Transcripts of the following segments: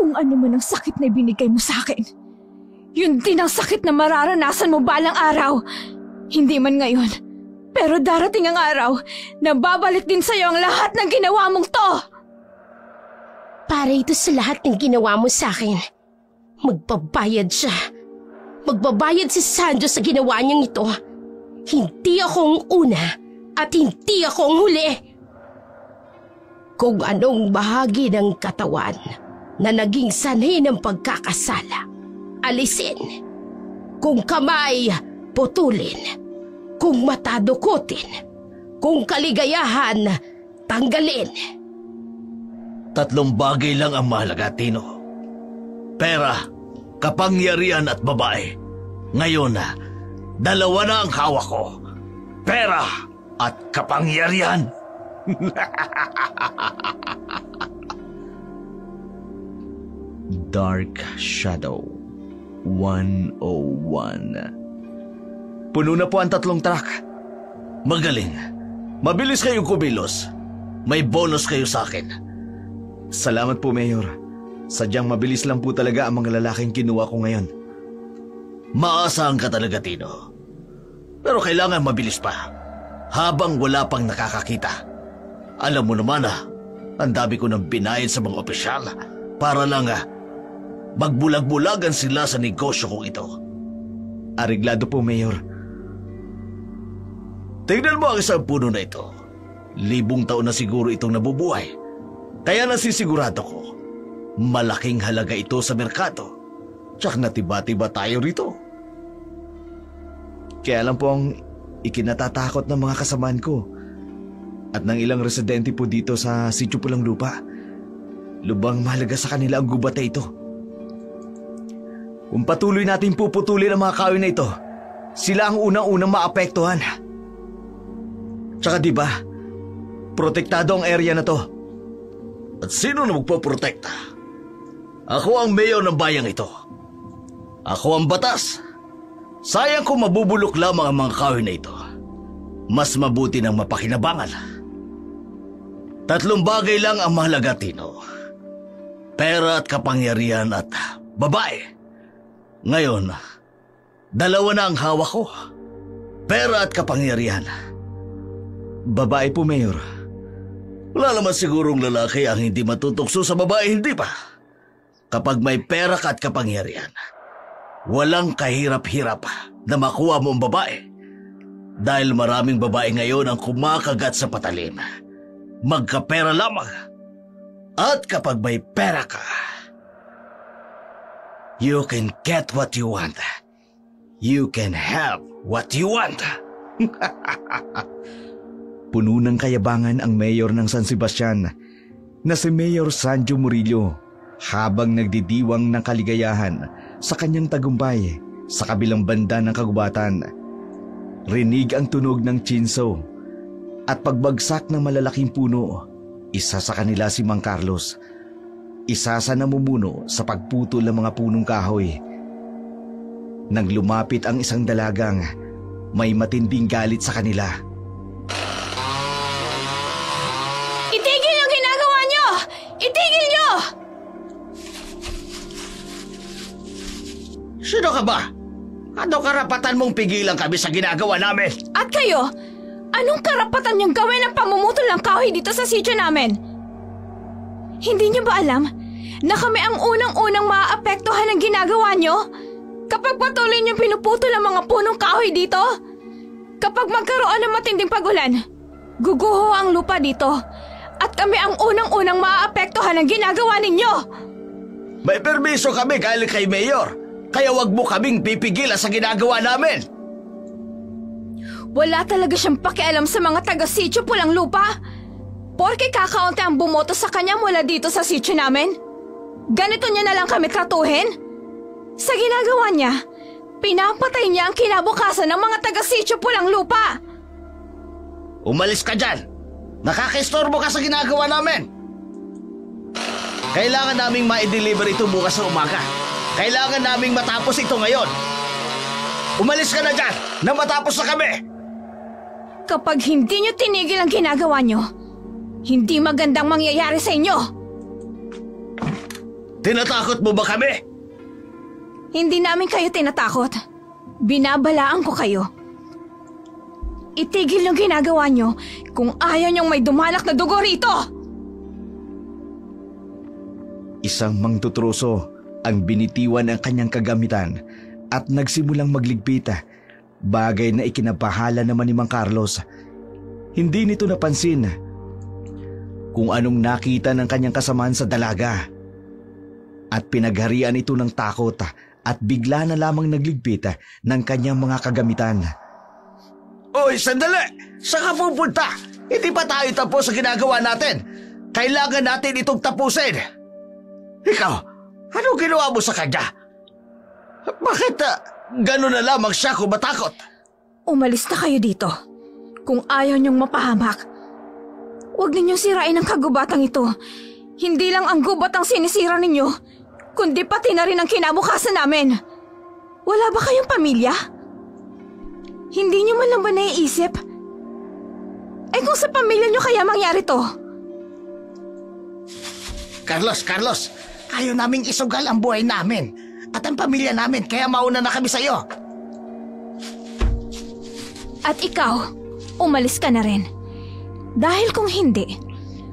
Kung ano man ang sakit na ibinigay mo sa akin, yun din ang sakit na mararanasan mo balang araw. Hindi man ngayon, pero darating ang araw na babalik din sa'yo ang lahat ng ginawa mong to. Para ito sa lahat ng ginawa mo sa akin, magbabayad siya. Magbabayad si Sanjo sa ginawa niyang ito. Hindi ako ang una at hindi ako ang huli. Kung anong bahagi ng katawan na naging sanhi ng pagkakasala, alisin. Kung kamay, putulin. Kung mata, dukutin. Kung kaligayahan, tanggalin. 3 bagay lang ang mahalaga, Tino. Pera, kapangyarihan at babae. Ngayon, 2 na ang hawak ko. Pera at kapangyarihan. Dark Shadow 101. Puno na po ang 3 truck. Magaling. Mabilis kayong kumilos. May bonus kayo sa akin. Salamat po, Mayor. Sadyang mabilis lang po talaga ang mga lalaking kinuha ko ngayon. Maasahan ka talaga, Tino. Pero kailangan mabilis pa. Habang wala pang nakakakita. Alam mo naman ang dami ko nang binayad sa mga opisyal para lang magbulag-bulagan sila sa negosyo kong ito. Areglado po, Mayor. Tingnan mo ang isang puno na ito. 1,000 taon na siguro itong nabubuhay. Kaya nasisigurado ko, malaking halaga ito sa merkado. Tsak natiba-tiba tayo rito. Kaya lang po ang ikinatatakot ng mga kasamaan ko at ng ilang residente po dito sa Sitio Pulang Lupa. Lubang mahalaga sa kanila ang gubat na ito. Kung patuloy natin puputulin ang mga kahoy na ito, sila ang unang-unang maapektuhan. Tsaka diba, protektado ang area na to. At sino na magpoprotekta? Ako ang mayor ng bayang ito. Ako ang batas. Sayang kung mabubulok lamang ang mga kahoy na ito. Mas mabuti nang mapakinabangan. 3 bagay lang ang mahalaga, Tino. Pera at kapangyarihan at babae. Ngayon, 2 na ang hawak ko. Pera at kapangyarihan. Babae po, Mayor. Wala naman sigurong lalaki ang hindi matutukso sa babae, hindi ba? Kapag may pera ka at kapangyarihan, walang kahirap-hirap na makuha mo ang babae. Dahil maraming babae ngayon ang kumakagat sa patalim. Magkapera lamang. At kapag may pera ka, you can get what you want. You can have what you want. Puno ng kayabangan ang mayor ng San Sebastian na si Mayor Sanjo Murillo habang nagdidiwang ng kaligayahan sa kanyang tagumpay sa kabilang banda ng kagubatan. Rinig ang tunog ng tsinso at pagbagsak ng malalaking puno. Isa sa kanila si Mang Carlos, isa sa namumuno sa pagputol ng mga punong kahoy. Nang lumapit ang isang dalagang, may matinding galit sa kanila. Itigil yung ginagawa nyo! Itigil nyo! Sino ka ba? Ano karapatan mong pigilan kami sa ginagawa namin? At kayo, anong karapatan niyong gawin ang pamumutol ng kahoy dito sa sityo namin? Hindi niyo ba alam na kami ang unang-unang maaapektuhan ng ginagawa niyo? Kapag patuloy niyong pinuputol ang mga punong kahoy dito? Kapag magkaroon ng matinding pagulan, guguho ang lupa dito at kami ang unang-unang maaapektuhan ng ginagawa ninyo. May permiso kami galing kay Mayor. Kaya wag mo kaming pipigilan sa ginagawa namin. Wala talaga siyang pakialam sa mga taga-sityo Pulang Lupa. Porke kakaunti ang bumoto sa kanya mula dito sa sityo namin. Ganito niya na lang kami tratuhin? Sa ginagawa niya, pinapatay niya ang kinabukasan ng mga taga-sityo Pulang Lupa. Umalis ka dyan. Nakakistorbo ka sa ginagawa namin. Kailangan naming ma-deliver ito bukas sa umaga. Kailangan naming matapos ito ngayon. Umalis ka na dyan na matapos na kami. Kapag hindi niyo tinigil ang ginagawa niyo, hindi magandang mangyayari sa inyo. Tinatakot mo ba kami? Hindi namin kayo tinatakot. Binabalaan ko kayo. Itigil yung ginagawa nyo kung ayaw nyong may dumalak na dugo rito! Isang mangtutruso ang binitiwan ng kanyang kagamitan at nagsimulang magligpita, bagay na ikinabahala naman ni Mang Carlos. Hindi nito napansin kung anong nakita ng kanyang kasamaan sa dalaga at pinagharian ito ng takot at bigla na lamang nagligpit ng kanyang mga kagamitan. Oy, sandali! Saan ka pupunta? Hindi pa tayo tapos sa ginagawa natin. Kailangan natin itong tapusin. Ikaw, anong ginawa mo sa kanya? Bakit gano'n na lamang siya kung matakot? Umalis na kayo dito. Kung ayaw nyong mapahamak, huwag ninyong sirain ang kagubatang ito. Hindi lang ang gubat ang sinisira ninyo, kundi pati na rin ang kinabukasan namin. Wala ba kayong pamilya? Hindi nyo man lang ba naiisip? Eh kung sa pamilya nyo kaya mangyari to? Carlos, ayaw naming isugal ang buhay namin at ang pamilya namin, kaya mauna na kami sa'yo. At ikaw, umalis ka na rin. Dahil kung hindi,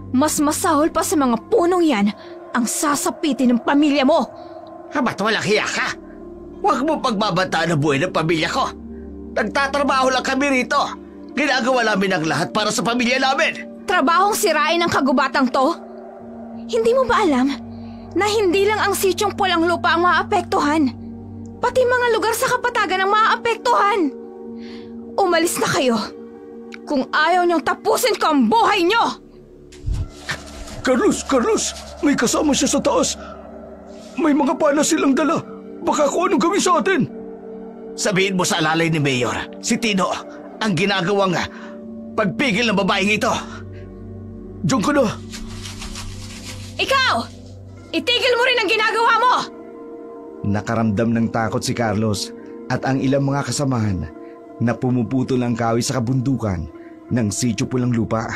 mas masahol pa sa mga punong yan ang sasapitin ng pamilya mo. Ba't walang hiya ka? Huwag mo pagbabantaan ang buhay ng pamilya ko. Nagtatrabaho lang kami rito. Ginagawa namin ang lahat para sa pamilya namin. Trabahong sirain ang kagubatang to? Hindi mo ba alam na hindi lang ang sityong pulang lupa ang maapektuhan? Pati mga lugar sa kapatagan ang maapektuhan. Umalis na kayo kung ayaw niyong tapusin ko ang buhay niyo! Carlos! May kasama siya sa taas. May mga pala silang dala. Baka kung anong gawin sa atin. Sabihin mo sa alalay ni Mayor, si Tino, ang ginagawang pagpigil ng babaeng ito. Diyan ka na. Ikaw! Itigil mo rin ang ginagawa mo! Nakaramdam ng takot si Carlos at ang ilang mga kasamahan na pumuputol ang kahoy sa kabundukan ng sityo Pulang Lupa.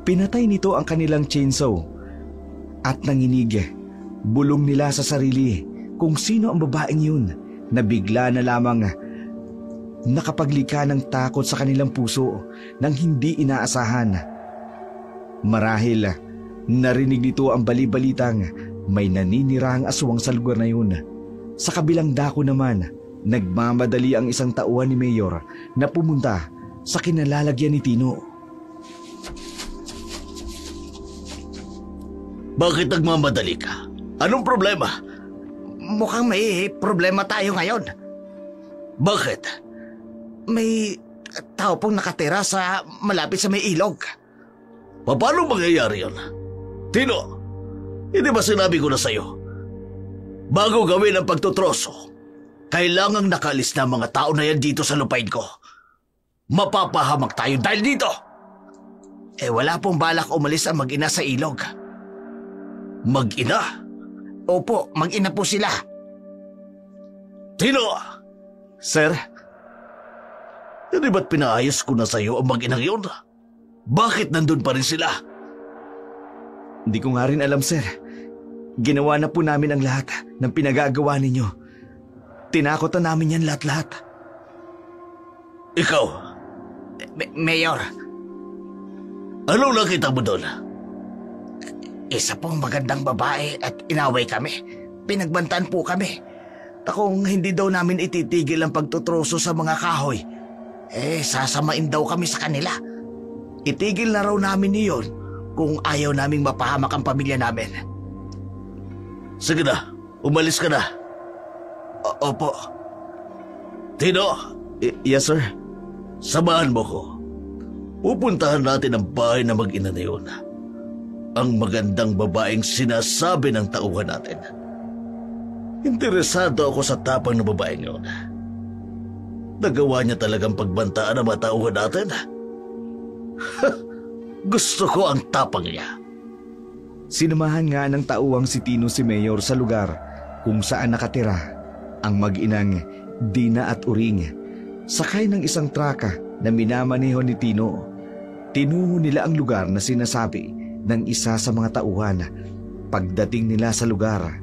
Pinatay nito ang kanilang chainsaw at nanginig. Bulong nila sa sarili kung sino ang babaeng yun na bigla na lamang nakapaglikha ng takot sa kanilang puso nang hindi inaasahan. Marahil narinig nito ang bali-balitang may naninirahang aswang sa lugar na yun. Sa kabilang dako naman, nagmamadali ang isang tauhan ni Mayor na pumunta sa kinalalagyan ni Tino. Bakit nagmamadali ka? Anong problema? Mukhang may problema tayo ngayon. Bakit? May tao pong nakatira sa malapit sa may ilog. Paano mangyayari yun? Tino, hindi ba sinabi ko na sa'yo? Bago gawin ang pagtutroso, kailangang nakalis na mga tao na yan dito sa lupain ko. Mapapahamak tayo dahil dito. Wala pong balak umalis ang mag-ina sa ilog. Mag-ina? Opo, mag-ina po sila. Tino! Sir? Hindi ba't pinaayos ko na sa'yo ang mag-inang yun? Bakit nandun pa rin sila? Hindi ko nga rin alam, sir. Ginawa na po namin ang lahat ng pinagagawa ninyo. Tinakot na namin yan lahat-lahat. Ikaw? Mayor. Anong nakita mo doon? Isa pong magandang babae at inaway kami. Pinagbantaan po kami. Kung hindi daw namin ititigil ang pagtutroso sa mga kahoy, sasamain daw kami sa kanila. Itigil na raw namin iyon kung ayaw naming mapahamak ang pamilya namin. Sige na, umalis ka na. Opo. Tino? Yes, sir. Samahan mo ko. Pupuntahan natin ang bahay na mag-ina na yun. Ang magandang babaeng sinasabi ng tauhan natin. Interesado ako sa tapang ng babaeng yun. Nagawa niya talagang pagbantaan ang mga tauhan natin. Gusto ko ang tapang niya. Sinamahan nga ng tauhang si Tino si Mayor sa lugar kung saan nakatira ang mag-inang Dina at Uring. Sakay ng isang traka na minamaneho ni Tino. Tinungo nila ang lugar na sinasabi ng isa sa mga tauhan. Pagdating nila sa lugar,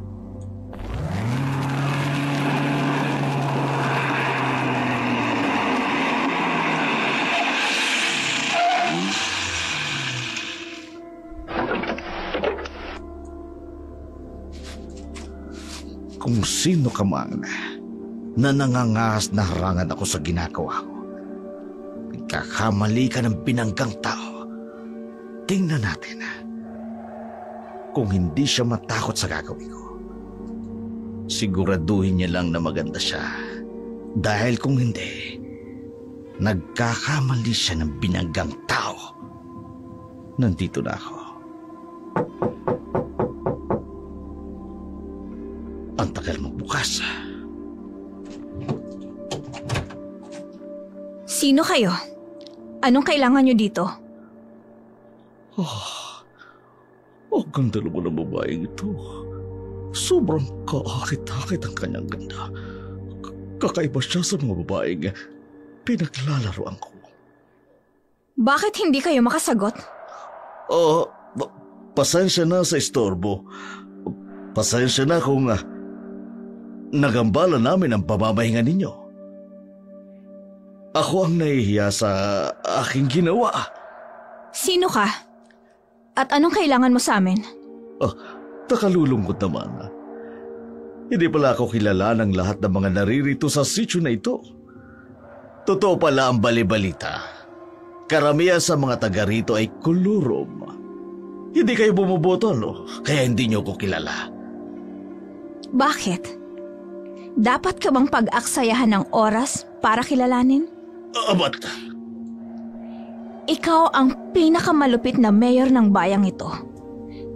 Kung sino ka man na nangangahas na harangan ako sa ginagawa ko, nagkakamali ka ng binanggang tao. Tingnan natin kung hindi siya matakot sa gagawin ko. Siguraduhin niya lang na maganda siya. Dahil kung hindi, nagkakamali siya ng binanggang tao. Nandito na ako. Ang tagal magbukas. Sino kayo? Anong kailangan nyo dito? Ang ganda naman ng babaeng ito. Sobrang kaakit-akit ang kanyang ganda. Kakaiba siya sa mga babaeng pinaglalaroan ko. Bakit hindi kayo makasagot? Pasensya na sa istorbo. Pasensya na kung nagambala namin ang pamamahinga ninyo. Ako ang nahihiya sa aking ginawa. Sino ka? At anong kailangan mo sa amin? Nakalulungkot naman. Hindi pala ako kilala ng lahat ng mga naririto sa sityo na ito. Totoo pala ang balibalita. Karamihan sa mga taga rito ay kulurom. Hindi kayo bumuboto, no? Kaya hindi niyo ko kilala. Bakit? Dapat ka bang pag-aksayahan ng oras para kilalanin? Abat! Ikaw ang pinakamalupit na mayor ng bayang ito.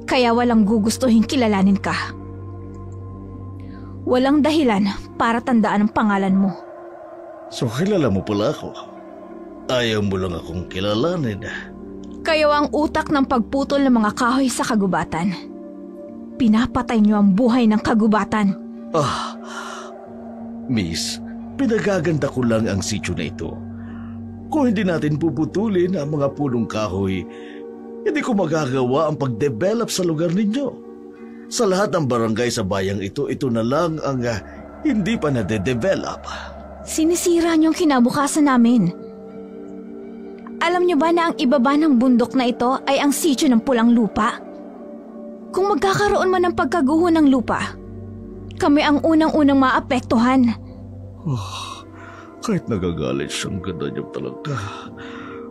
Kaya walang gugustuhin kilalanin ka. Walang dahilan para tandaan ang pangalan mo. So kilala mo pala ako. Ayaw mo lang akong kilalanin. Kayo ang utak ng pagputol ng mga kahoy sa kagubatan. Pinapatay niyo ang buhay ng kagubatan. Miss, pinagaganda ko lang ang sityo na ito. Kung hindi natin puputulin ang mga punong kahoy, hindi ko magagawa ang pag-develop sa lugar ninyo. Sa lahat ng barangay sa bayang ito na lang ang hindi pa nade-develop. Sinisira niyo ang kinabukasan namin. Alam niyo ba na ang ibaba ng bundok na ito ay ang sityo ng Pulang Lupa? Kung magkakaroon man ng pagkaguho ng lupa, kami ang unang-unang maapektuhan. Kahit nagagalit siyang ganda niya talaga,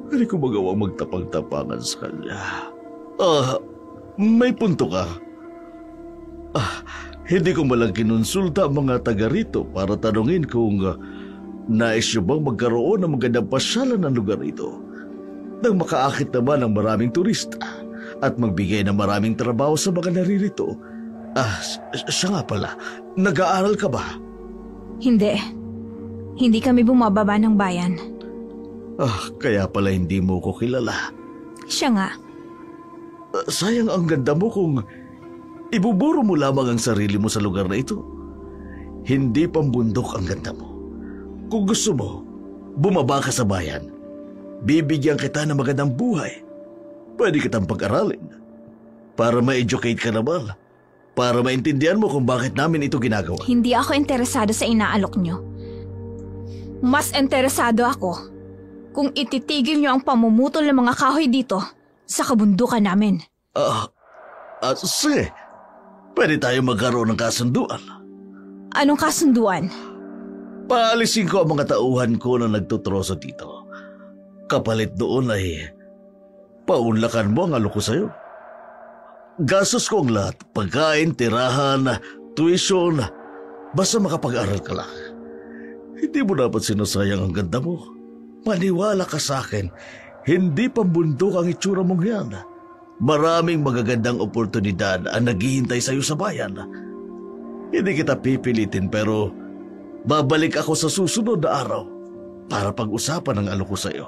hindi ko magawang magtapang-tapangan sa kanya. May punto ka. Hindi ko malang kinonsulta ang mga taga rito para tanungin kung nais niyo bang magkaroon ng magandang pasyalan ng lugar ito nang makaakit naman ng maraming turista at magbigay ng maraming trabaho sa mga naririto. Siya nga pala, nag-aaral ka ba? Hindi. Hindi kami bumababa ng bayan. Kaya pala hindi mo ko kilala. Siya nga. Sayang ang ganda mo kung ibuburo mo lamang ang sarili mo sa lugar na ito. Hindi pambundok ang ganda mo. Kung gusto mo, bumaba ka sa bayan. Bibigyan kita ng magandang buhay. Pwede kitang pag-aralin. Para ma-educate ka naman. Para maintindihan mo kung bakit namin ito ginagawa. Hindi ako interesado sa inaalok nyo. Mas interesado ako kung ititigil nyo ang pamumutol ng mga kahoy dito sa kabundukan namin. Sige. Pwede tayo magkaroon ng kasunduan. Anong kasunduan? Paalisin ko ang mga tauhan ko na nagtutroso dito. Kapalit doon ay paunlakan mo ang alok ko sa'yo. Gastos ko ang lahat. Pagkain, tirahan, tuition. Basta makapag-aral ka lang. Hindi mo dapat sinasayang ang ganda mo. Maniwala ka sa akin. Hindi pambundok ang itsura mong yan. Maraming magagandang oportunidad ang naghihintay sa'yo sa bayan. Hindi kita pipilitin pero babalik ako sa susunod na araw para pag-usapan ang alok ko sa'yo.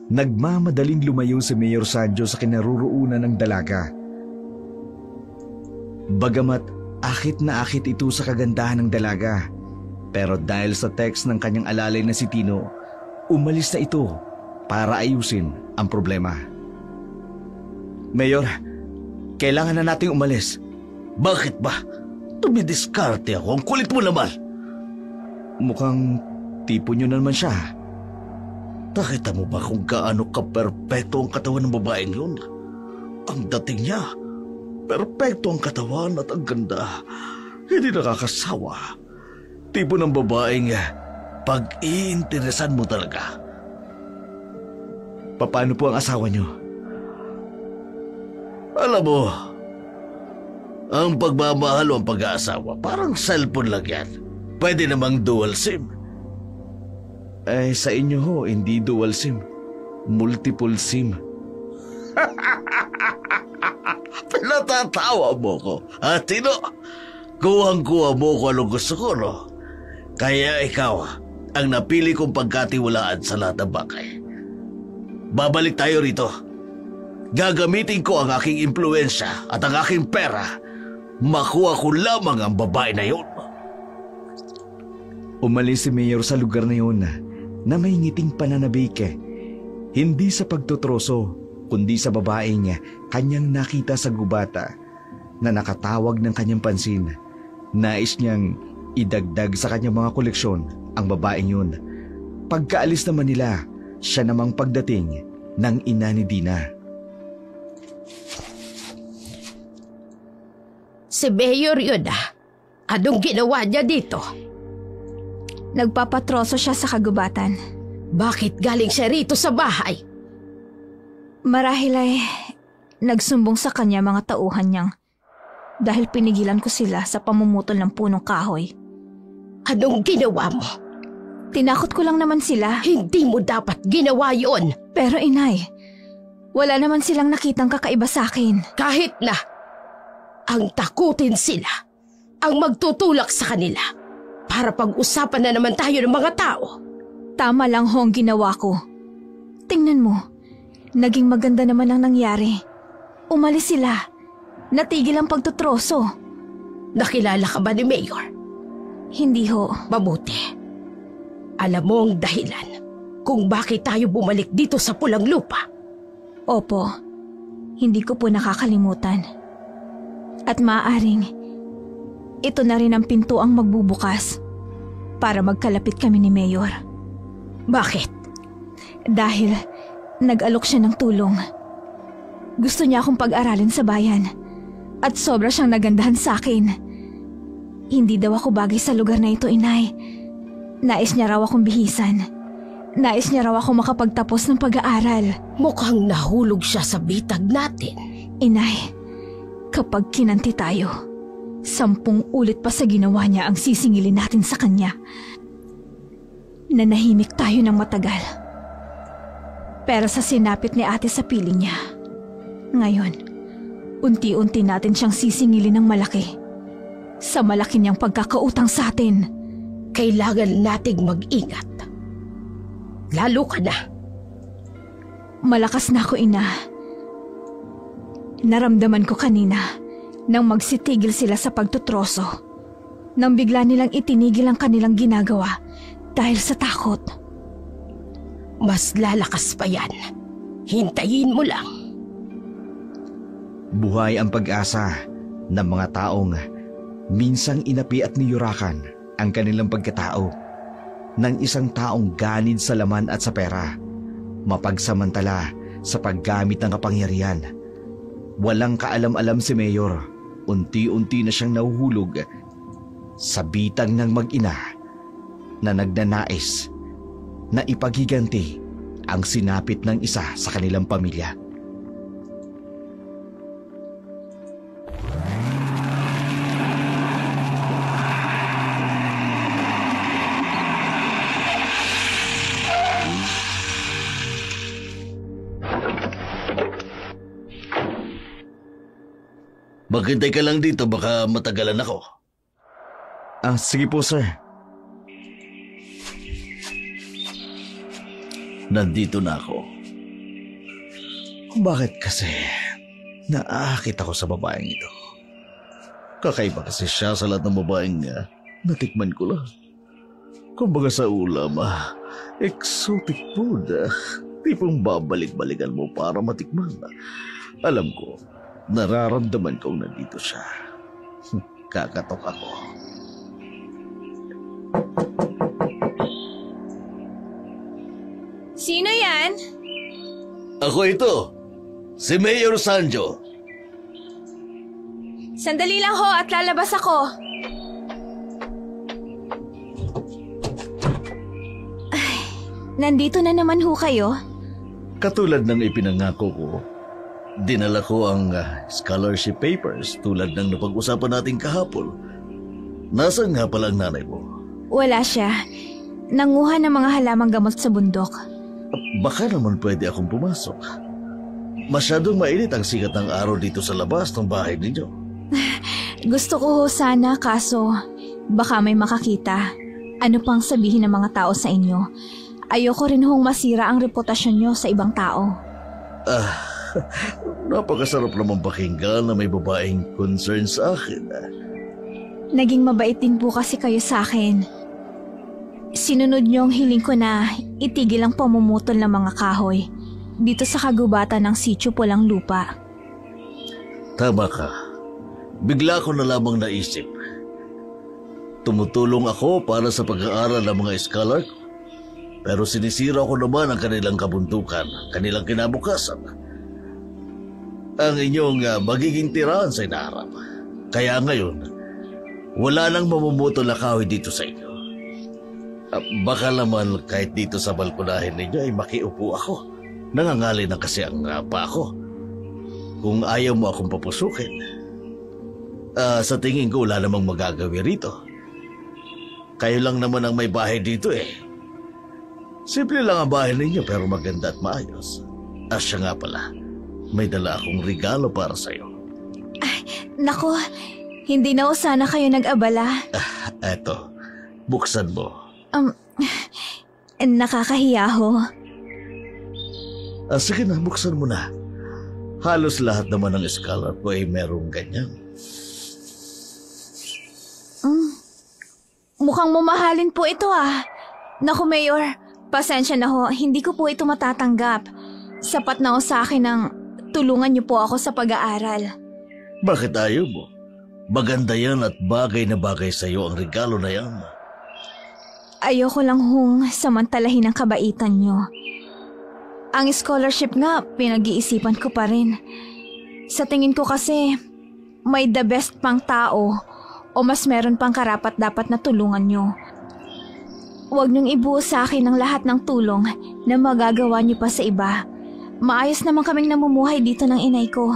Nagmamadaling lumayo si Mayor Sanjo sa kinaroroonan ng dalaga. Bagamat akit na akit ito sa kagandahan ng dalaga, pero dahil sa text ng kanyang alalay na si Tino, umalis na ito para ayusin ang problema. Mayor, kailangan na nating umalis. Bakit ba? Tumidiskarte ako. Ang kulit mo naman. Mukhang tipo nyo na naman siya. Nakita mo ba kung gaano ka-perpekto ang katawan ng babaeng yun? Ang dating niya, Perpekto ang katawan at ang ganda. Hindi nakakasawa. Tipo ng babaeng pag-iinteresan mo talaga. Paano po ang asawa niyo? Alam mo, ang pagmamahal o ang pag-aasawa, parang cellphone lang yan. Pwede namang dual SIM. Sa inyo ho, hindi dual SIM. Multiple SIM. Pinatatawa mo ko. Tino, kuhang-kuha mo ko anong gusto ko, no? Kaya ikaw, ang napili kong pagkatiwalaan sa lahat ng bagay. Babalik tayo rito. Gagamitin ko ang aking impluensya at ang aking pera. Makuha ko lamang ang babae na yun. Umalis si Mayor sa lugar na yun na may ngiting pananabik. Hindi sa pagtutroso, kundi sa babaeng kanyang nakita sa gubata na nakatawag ng kanyang pansin. Nais niyang idagdag sa kanyang mga koleksyon ang babaeng yun. Pagkaalis naman nila, siya namang pagdating ng ina ni Dina. Si Mayor yun Anong ginawa niya dito? Nagpapatroso siya sa kagubatan. Bakit galing siya rito sa bahay? Marahil ay nagsumbong sa kanya mga tauhan niyang dahil pinigilan ko sila sa pamumutol ng punong kahoy. Anong ginawa mo? Tinakot ko lang naman sila. Hindi mo dapat ginawa yon. Pero inay, wala naman silang nakitang kakaiba sa akin. Kahit na ang takutin sila, ang magtutulak sa kanila para pag-usapan na naman tayo ng mga tao. Tama lang ho ang ginawa ko. Tingnan mo, naging maganda naman ang nangyari. Umalis sila. Natigil ang pagtutroso. Nakilala ka ba ni Mayor? Hindi ho. Mabuti. Alam mo ang dahilan kung bakit tayo bumalik dito sa Pulang Lupa? Opo, hindi ko po nakakalimutan. At maaaring, ito na rin ang pinto ang magbubukas para magkalapit kami ni Mayor. Bakit? Dahil nag-alok siya ng tulong. Gusto niya akong pag-aralin sa bayan at sobra siyang nagandahan sa akin. Hindi daw ako bagay sa lugar na ito, inay. Nais niya raw akong bihisan. Nais niya raw ako makapagtapos ng pag-aaral. Mukhang nahulog siya sa bitag natin. Inay, kapag kinanti tayo, 10 ulit pa sa ginawa niya ang sisingilin natin sa kanya. Nanahimik tayo ng matagal. Pero sa sinapit ni ate sa piling niya, ngayon, unti-unti natin siyang sisingilin ng malaki. Sa malaki niyang pagkakautang sa atin. Kailangan nating mag-ingat. Lalo ka na. Malakas na ako, ina. Naramdaman ko kanina nang magsitigil sila sa pagtutroso. Nang bigla nilang itinigil ang kanilang ginagawa dahil sa takot. Mas lalakas pa yan. Hintayin mo lang. Buhay ang pag-asa ng mga taong minsang inapi at niyurakan ang kanilang pagkatao ng isang taong ganid sa laman at sa pera, mapagsamantala sa paggamit ng kapangyarihan. Walang kaalam-alam si Mayor, unti-unti na siyang nahuhulog sa bitag ng mag-ina na nagnanais na ipaghiganti ang sinapit ng isa sa kanilang pamilya. Maghintay ka lang dito, baka matagalan ako. Sige po, sir. Nandito na ako. Bakit kasi naaakit ako sa babaeng ito? Kakaiba kasi siya sa lahat ng babaeng natikman ko lang. Kumbaga sa ulam, exotic food. Tipong babalik-balikan mo para matikman. Alam ko, nararamdaman kong nandito siya. Kakatok ako. Sino yan? Ako ito, si Mayor Sanjo. Sandali lang ho at lalabas ako. Ay, nandito na naman ho kayo. Katulad ng ipinangako ko, dinala ko ang scholarship papers tulad ng napag-usapan natin kahapon. Nasaan nga pala ang nanay mo? Wala siya. Nanguha ng mga halamang gamot sa bundok. Baka naman pwede akong pumasok. Masyadong mainit ang sikat ng araw dito sa labas ng bahay ninyo. Gusto ko ho sana kaso baka may makakita. Ano pang sabihin ng mga tao sa inyo? Ayoko rin hong masira ang reputasyon nyo sa ibang tao. Napakasarap naman pakinggan na may babaeng concern sa akin. Naging mabait din po kasi kayo sa akin. Sinunod niyo ang hiling ko na itigil ang pamumutol ng mga kahoy dito sa kagubatan ng Sitio Pulang Lupa. Tama ka. Bigla ko na lamang naisip. Tumutulong ako para sa pag-aaral ng mga scholar ko. Pero sinisira ko naman ang kanilang kabuntukan, kanilang kinabukasan. Ang inyong magiging tirahan sa inaharap. Kaya ngayon, wala nang mamumutol na kahoy dito sa inyo. Baka naman kahit dito sa balkonahin ninyo ay makiupo ako. Nangangali na kasi ang pa ako. Kung ayaw mo akong papusukin, sa tingin ko wala namang magagawi rito. Kayo lang naman ang may bahay dito eh. Simple lang ang bahay ninyo pero maganda at maayos. Siya nga pala, may dala akong regalo para sa'yo. Ay, naku, hindi na ho sana kayo nag-abala. Eto, buksan mo. Nakakahiya ho. Sige na, buksan mo na. Halos lahat naman ng scholar ko ay merong ganyan. Mukhang mamahalin po ito ah. Naku, Mayor, pasensya na ho, hindi ko po ito matatanggap. Sapat na ho sa akin ng tulungan niyo po ako sa pag-aaral. Bakit ayaw mo? Maganda yan at bagay na bagay sa iyo ang regalo na yan. Ayoko lang hong samantalahin ang kabaitan niyo. Ang scholarship nga, pinag-iisipan ko pa rin. Sa tingin ko kasi, may the best pang tao o mas meron pang karapat-dapat na tulungan niyo. Huwag niyong ibuo sa akin ang lahat ng tulong na magagawa niyo pa sa iba. Maayos naman kaming namumuhay dito ng inay ko.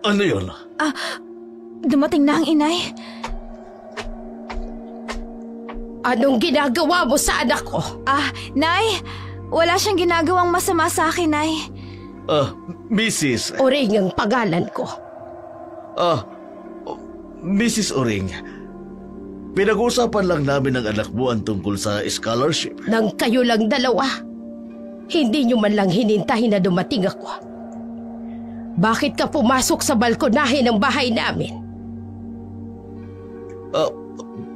Ano yun? Dumating na ang inay. Anong ginagawa mo sa anak ko? Nay, wala siyang ginagawang masama sa akin, Nay. Mrs. Oring ang pangalan ko. Mrs. Oring, pinag-uusapan lang namin ng anak mo ang tungkol sa scholarship. Nang kayo lang dalawa, hindi nyo man lang hinintahin na dumating ako. Bakit ka pumasok sa balkonahe ng bahay namin?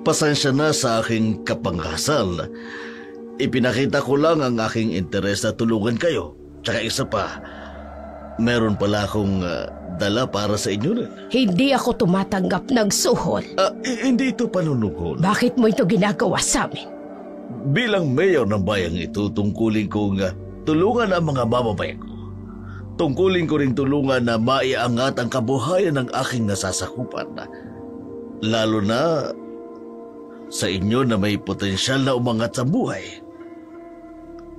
Pasensya na sa aking kapanghasal. Ipinakita ko lang ang aking interes na tulungan kayo. Tsaka isa pa, meron pala akong dala para sa inyo rin. Hindi ako tumatanggap ng suhol. Hindi ito panunukol. Bakit mo ito ginagawa sa amin? Bilang mayor ng bayang ito, tungkulin kong tulungan ang mga mamamayan ko. Tungkulin ko rin tulungan na maiangat ang kabuhayan ng aking nasasakupan. Lalo na sa inyo na may potensyal na umangat sa buhay.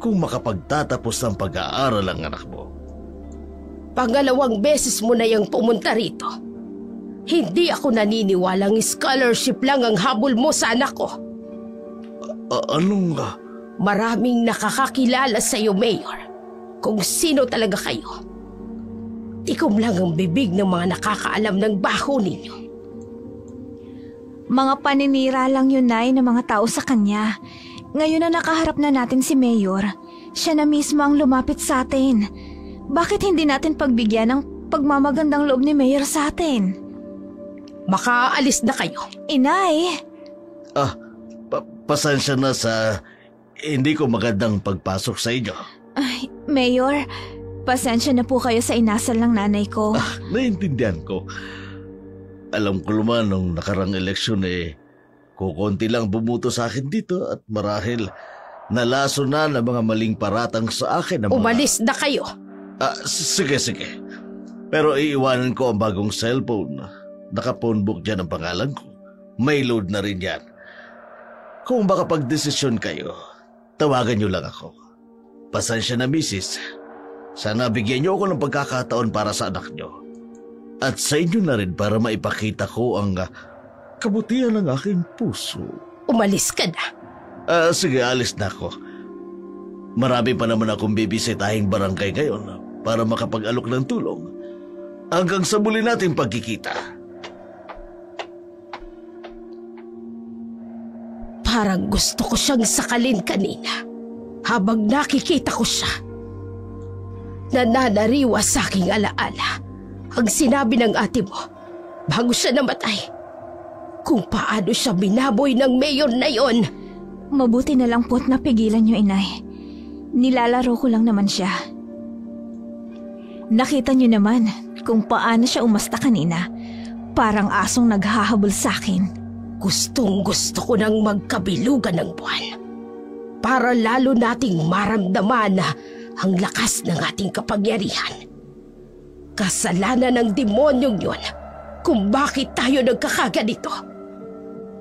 Kung makapagtatapos ng pag-aaral ang anak mo. Pangalawang beses mo na yung pumunta rito. Hindi ako naniniwalang scholarship lang ang habol mo sa anak ko. Anong... Maraming nakakakilala sa iyo, Mayor. Kung sino talaga kayo. Tikom lang ang bibig ng mga nakakaalam ng baho ninyo. Mga paninira lang yun, Nay, ng mga tao sa kanya. Ngayon na nakaharap na natin si Mayor, siya na mismo ang lumapit sa atin. Bakit hindi natin pagbigyan ng pagmamagandang loob ni Mayor sa atin? Makaalis na kayo. Inay! Pasensya na sa hindi ko magandang pagpasok sa inyo. Ay, Mayor, pasensya na po kayo sa inasal ng nanay ko. Naiintindihan ko. Alam ko naman nung nakarang eleksyon kukunti lang bumuto sa akin dito at marahil nalaso na ng mga maling paratang sa akin. Umalis na kayo. Sige. Pero iiwanan ko ang bagong cellphone. Naka-phone book dyan ang pangalan ko. May load na rin yan. Kung makapag-desisyon kayo, tawagan niyo lang ako. Pasensya na, misis. Sana bigyan niyo ako ng pagkakataon para sa anak niyo. At sa inyo na rin para maipakita ko ang kabutihan ng aking puso. Umalis ka na. Sige, alis na ako. Marami pa naman akong bibisitahing barangay ngayon para makapag-alok ng tulong. Hanggang sa muli nating pagkikita. Parang gusto ko siyang sakalin kanina habang nakikita ko siya. Nananariwa sa aking alaala ang sinabi ng ate mo bago siya namatay. Kung paano siya binaboy ng mayor na yon. Mabuti na lang po't napigilan niyo, inay. Nilalaro ko lang naman siya. Nakita niyo naman kung paano siya umasta kanina. Parang asong naghahabol sa akin. Gustong gusto ko nang magkabilugan ng buwan para lalo nating maramdaman ang lakas ng ating kapangyarihan. Kasalanan ng demonyong yon kung bakit tayo nagkakaganito.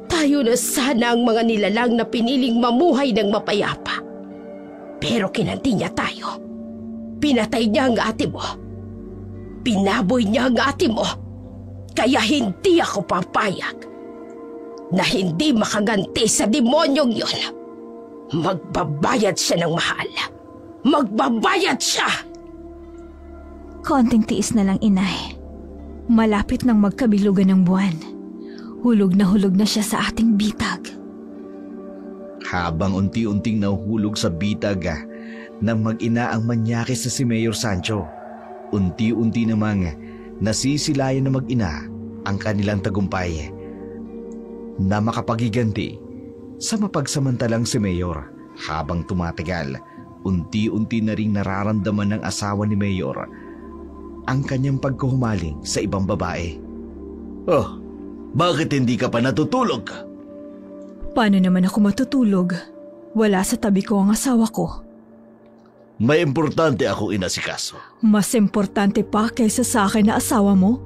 Tayo na sana ang mga nilalang na piniling mamuhay ng mapayapa. Pero kinanti niya tayo. Pinatay niya ang ate mo. Pinaboy niya ang ate mo. Kaya hindi ako papayag na hindi makaganti sa demonyong yon. Magbabayad siya ng mahal. Magbabayad siya! Konting tiis na lang, inay. Malapit nang magkabilugan ng buwan. Hulog na siya sa ating bitag. Habang unti-unting nahuhulog sa bitag ng mag-ina ang manyakis na si Mayor Sancho, unti-unti namang nasisilayan na mag-ina ang kanilang tagumpay na makapagiganti sa mapagsamantalang si Mayor. Habang tumatagal, unti-unti na ring nararamdaman ng asawa ni Mayor ang kanyang pagkuhumaling sa ibang babae. Oh, bakit hindi ka pa natutulog? Paano naman ako matutulog? Wala sa tabi ko ang asawa ko. May importante akong inasikaso. Mas importante pa kaysa sa akin na asawa mo?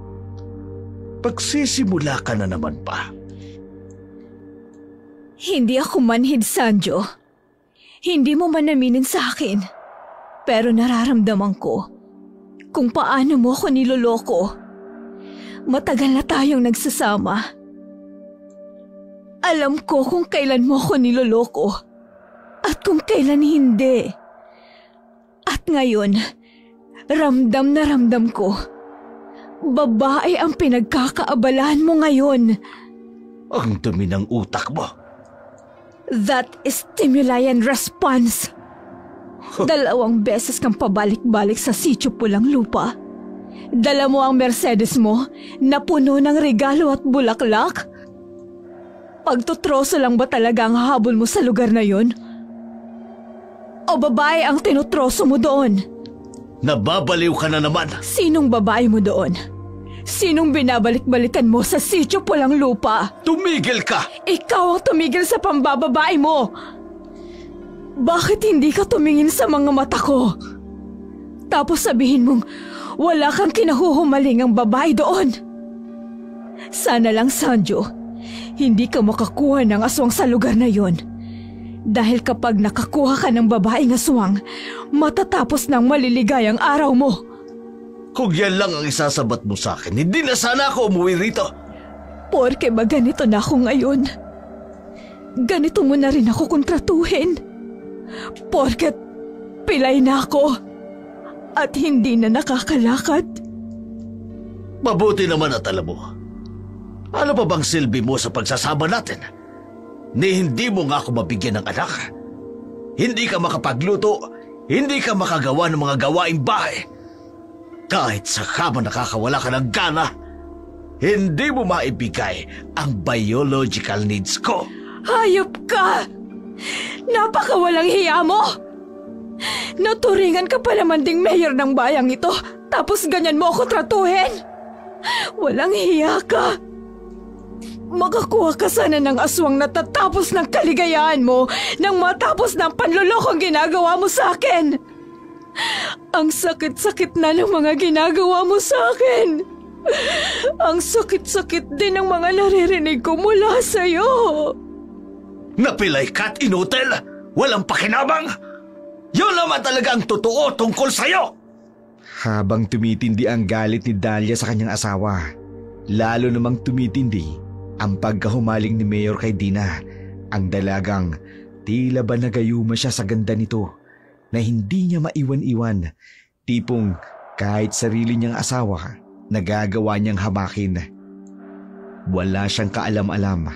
Pagsisimula ka na naman pa. Hindi ako manhid, Sanjo. Hindi mo man aminin sa akin. Pero nararamdaman ko kung paano mo ako niloloko. Matagal na tayong nagsasama. Alam ko kung kailan mo ako niloloko at kung kailan hindi. At ngayon, ramdam na ramdam ko. Babae ang pinagkakaabalahan mo ngayon. Ang dumi ng utak mo. That is stimuli and response. 2 beses kang pabalik-balik sa sitio Pulang Lupa. Dala mo ang Mercedes mo na puno ng regalo at bulaklak. Pagtutroso lang ba talaga ang habol mo sa lugar na yon? O babae ang tinutroso mo doon? Nababaliw ka na naman. Sinong babae mo doon? Sinong binabalik-balikan mo sa sitio Pulang Lupa? Tumigil ka! Ikaw ang tumigil sa pambababae mo! Bakit hindi ka tumingin sa mga mata ko? Tapos sabihin mong wala kang kinahuhumaling ang babae doon. Sana lang, Sanjo, hindi ka makakuha ng aswang sa lugar na yon. Dahil kapag nakakuha ka ng babaeng aswang, matatapos ng maliligayang araw mo. Kung yan lang ang isasabat mo sa akin, hindi na sana ako umuwi rito. Porke ba ganito na ako ngayon? Ganito mo na rin ako kontratuhin. Porket pilay na ako at hindi na nakakalakad. Mabuti naman at alam mo. Ano pa bang silbi mo sa pagsasama natin? Ni hindi mo nga ako mabigyan ng anak. Hindi ka makapagluto, hindi ka makagawa ng mga gawaing bahay. Kahit sa kama nakakawala ka ng gana, hindi mo maibigay ang biological needs ko. Hayop ka! Napakawalang hiya mo! Naturingan ka pa naman ding mayor ng bayang ito, tapos ganyan mo ako tratuhin? Walang hiya ka! Makakuha ka sana ng aswang na tatapos ng kaligayahan mo nang matapos ng panlulokong ginagawa mo sa akin. Ang sakit-sakit na ng mga ginagawa mo sa akin. Ang sakit-sakit din ng mga naririnig ko mula sa'yo. Napilay ka't inutil! Walang pakinabang! Yun naman talaga ang totoo tungkol sa'yo! Habang tumitindi ang galit ni Dahlia sa kanyang asawa, lalo namang tumitindi ang pagkahumaling ni Mayor kay Dina. Ang dalagang tila ba nagayuma siya sa ganda nito na hindi niya maiwan-iwan. Tipong kahit sarili niyang asawa, nagagawa niyang hamakin. Wala siyang kaalam-alam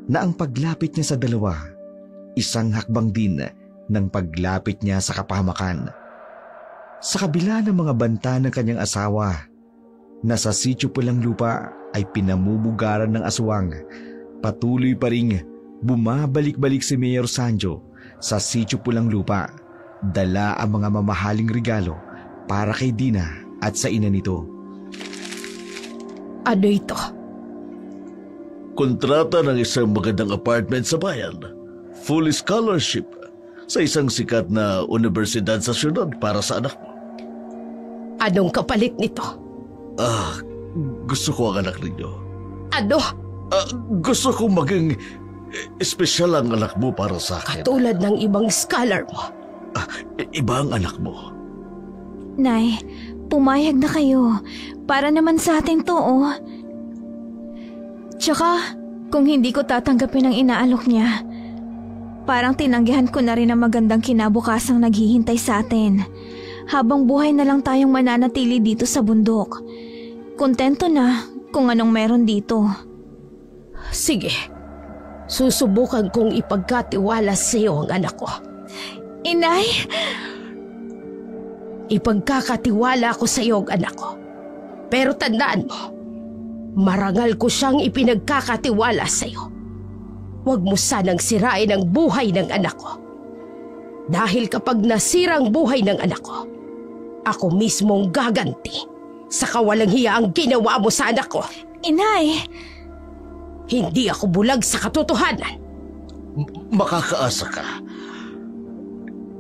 na ang paglapit niya sa dalawa, isang hakbang din ng paglapit niya sa kapahamakan. Sa kabila ng mga banta ng kanyang asawa, nasa Sitio Pulang Lupa ay pinamumugaran ng aswang. Patuloy pa ring bumabalik-balik si Mayor Sanjo sa Sitio Pulang Lupa, dala ang mga mamahaling regalo para kay Dina at sa ina nito. Ano ito? Kontrata ng isang magandang apartment sa bayan. Full scholarship sa isang sikat na universidad sa syudad para sa anak mo. Anong kapalit nito? Gusto ko ang anak ninyo. Ano? Gusto kong maging espesyal ang anak mo para sa akin. Katulad ng ibang scholar mo. Iba ang anak mo. Nay, pumayag na kayo. Para naman sa atin to, oh. Tsaka, kung hindi ko tatanggapin ang inaalok niya, parang tinanggihan ko na rin ang magandang kinabukasang naghihintay sa atin. Habang buhay na lang tayong mananatili dito sa bundok. Kontento na kung anong meron dito. Sige, susubukan kong ipagkatiwala sa iyo ang anak ko. Inay! Ipagkakatiwala ko sa iyo ang anak ko. Pero tandaan mo, marangal ko siyang ipinagkakatiwala sa iyo. Huwag mo sanang sirain ang buhay ng anak ko. Dahil kapag nasira ang buhay ng anak ko, ako mismong gaganti sa kawalang hiya ang ginawa mo sa anak ko. Inay! Hindi ako bulag sa katotohanan. Makakaasa ka.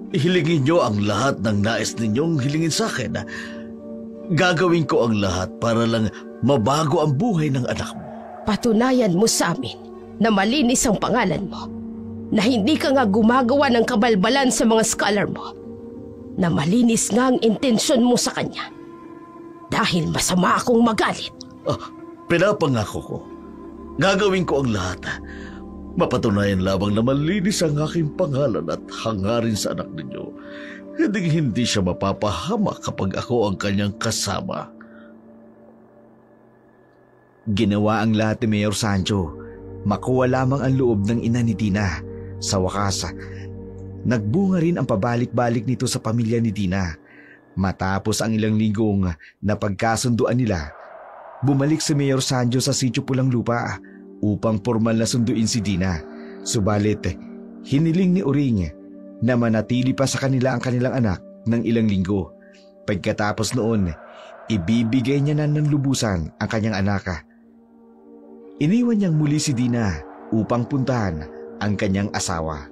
Hilingin niyo ang lahat ng nais ninyong hilingin sa akin. Gagawin ko ang lahat para lang mabago ang buhay ng anak mo. Patunayan mo sa amin na malinis ang pangalan mo, na hindi ka nga gumagawa ng kabalbalan sa mga scholar mo, na malinis nga ang intensyon mo sa kanya. Dahil masama akong magalit. Pinapangako ko. Gagawin ko ang lahat. Mapatunayan lamang na malinis ang aking pangalan at hangarin sa anak ninyo. Hindi siya mapapahama kapag ako ang kanyang kasama. Ginawa ang lahat ni Mayor Sancho. Makuha lamang ang loob ng ina ni Dina. Sa wakas, nagbunga rin ang pabalik-balik nito sa pamilya ni Dina. Matapos ang ilang linggong napagkasunduan nila, bumalik si Mayor Sancho sa Sitio Pulang Lupa upang formal na sunduin si Dina. Subalit, hiniling ni Uring na manatili pa sa kanila ang kanilang anak ng ilang linggo. Pagkatapos noon, ibibigay niya na ng lubusan ang kanyang anak. Iniwan niyang muli si Dina upang puntahan ang kanyang asawa.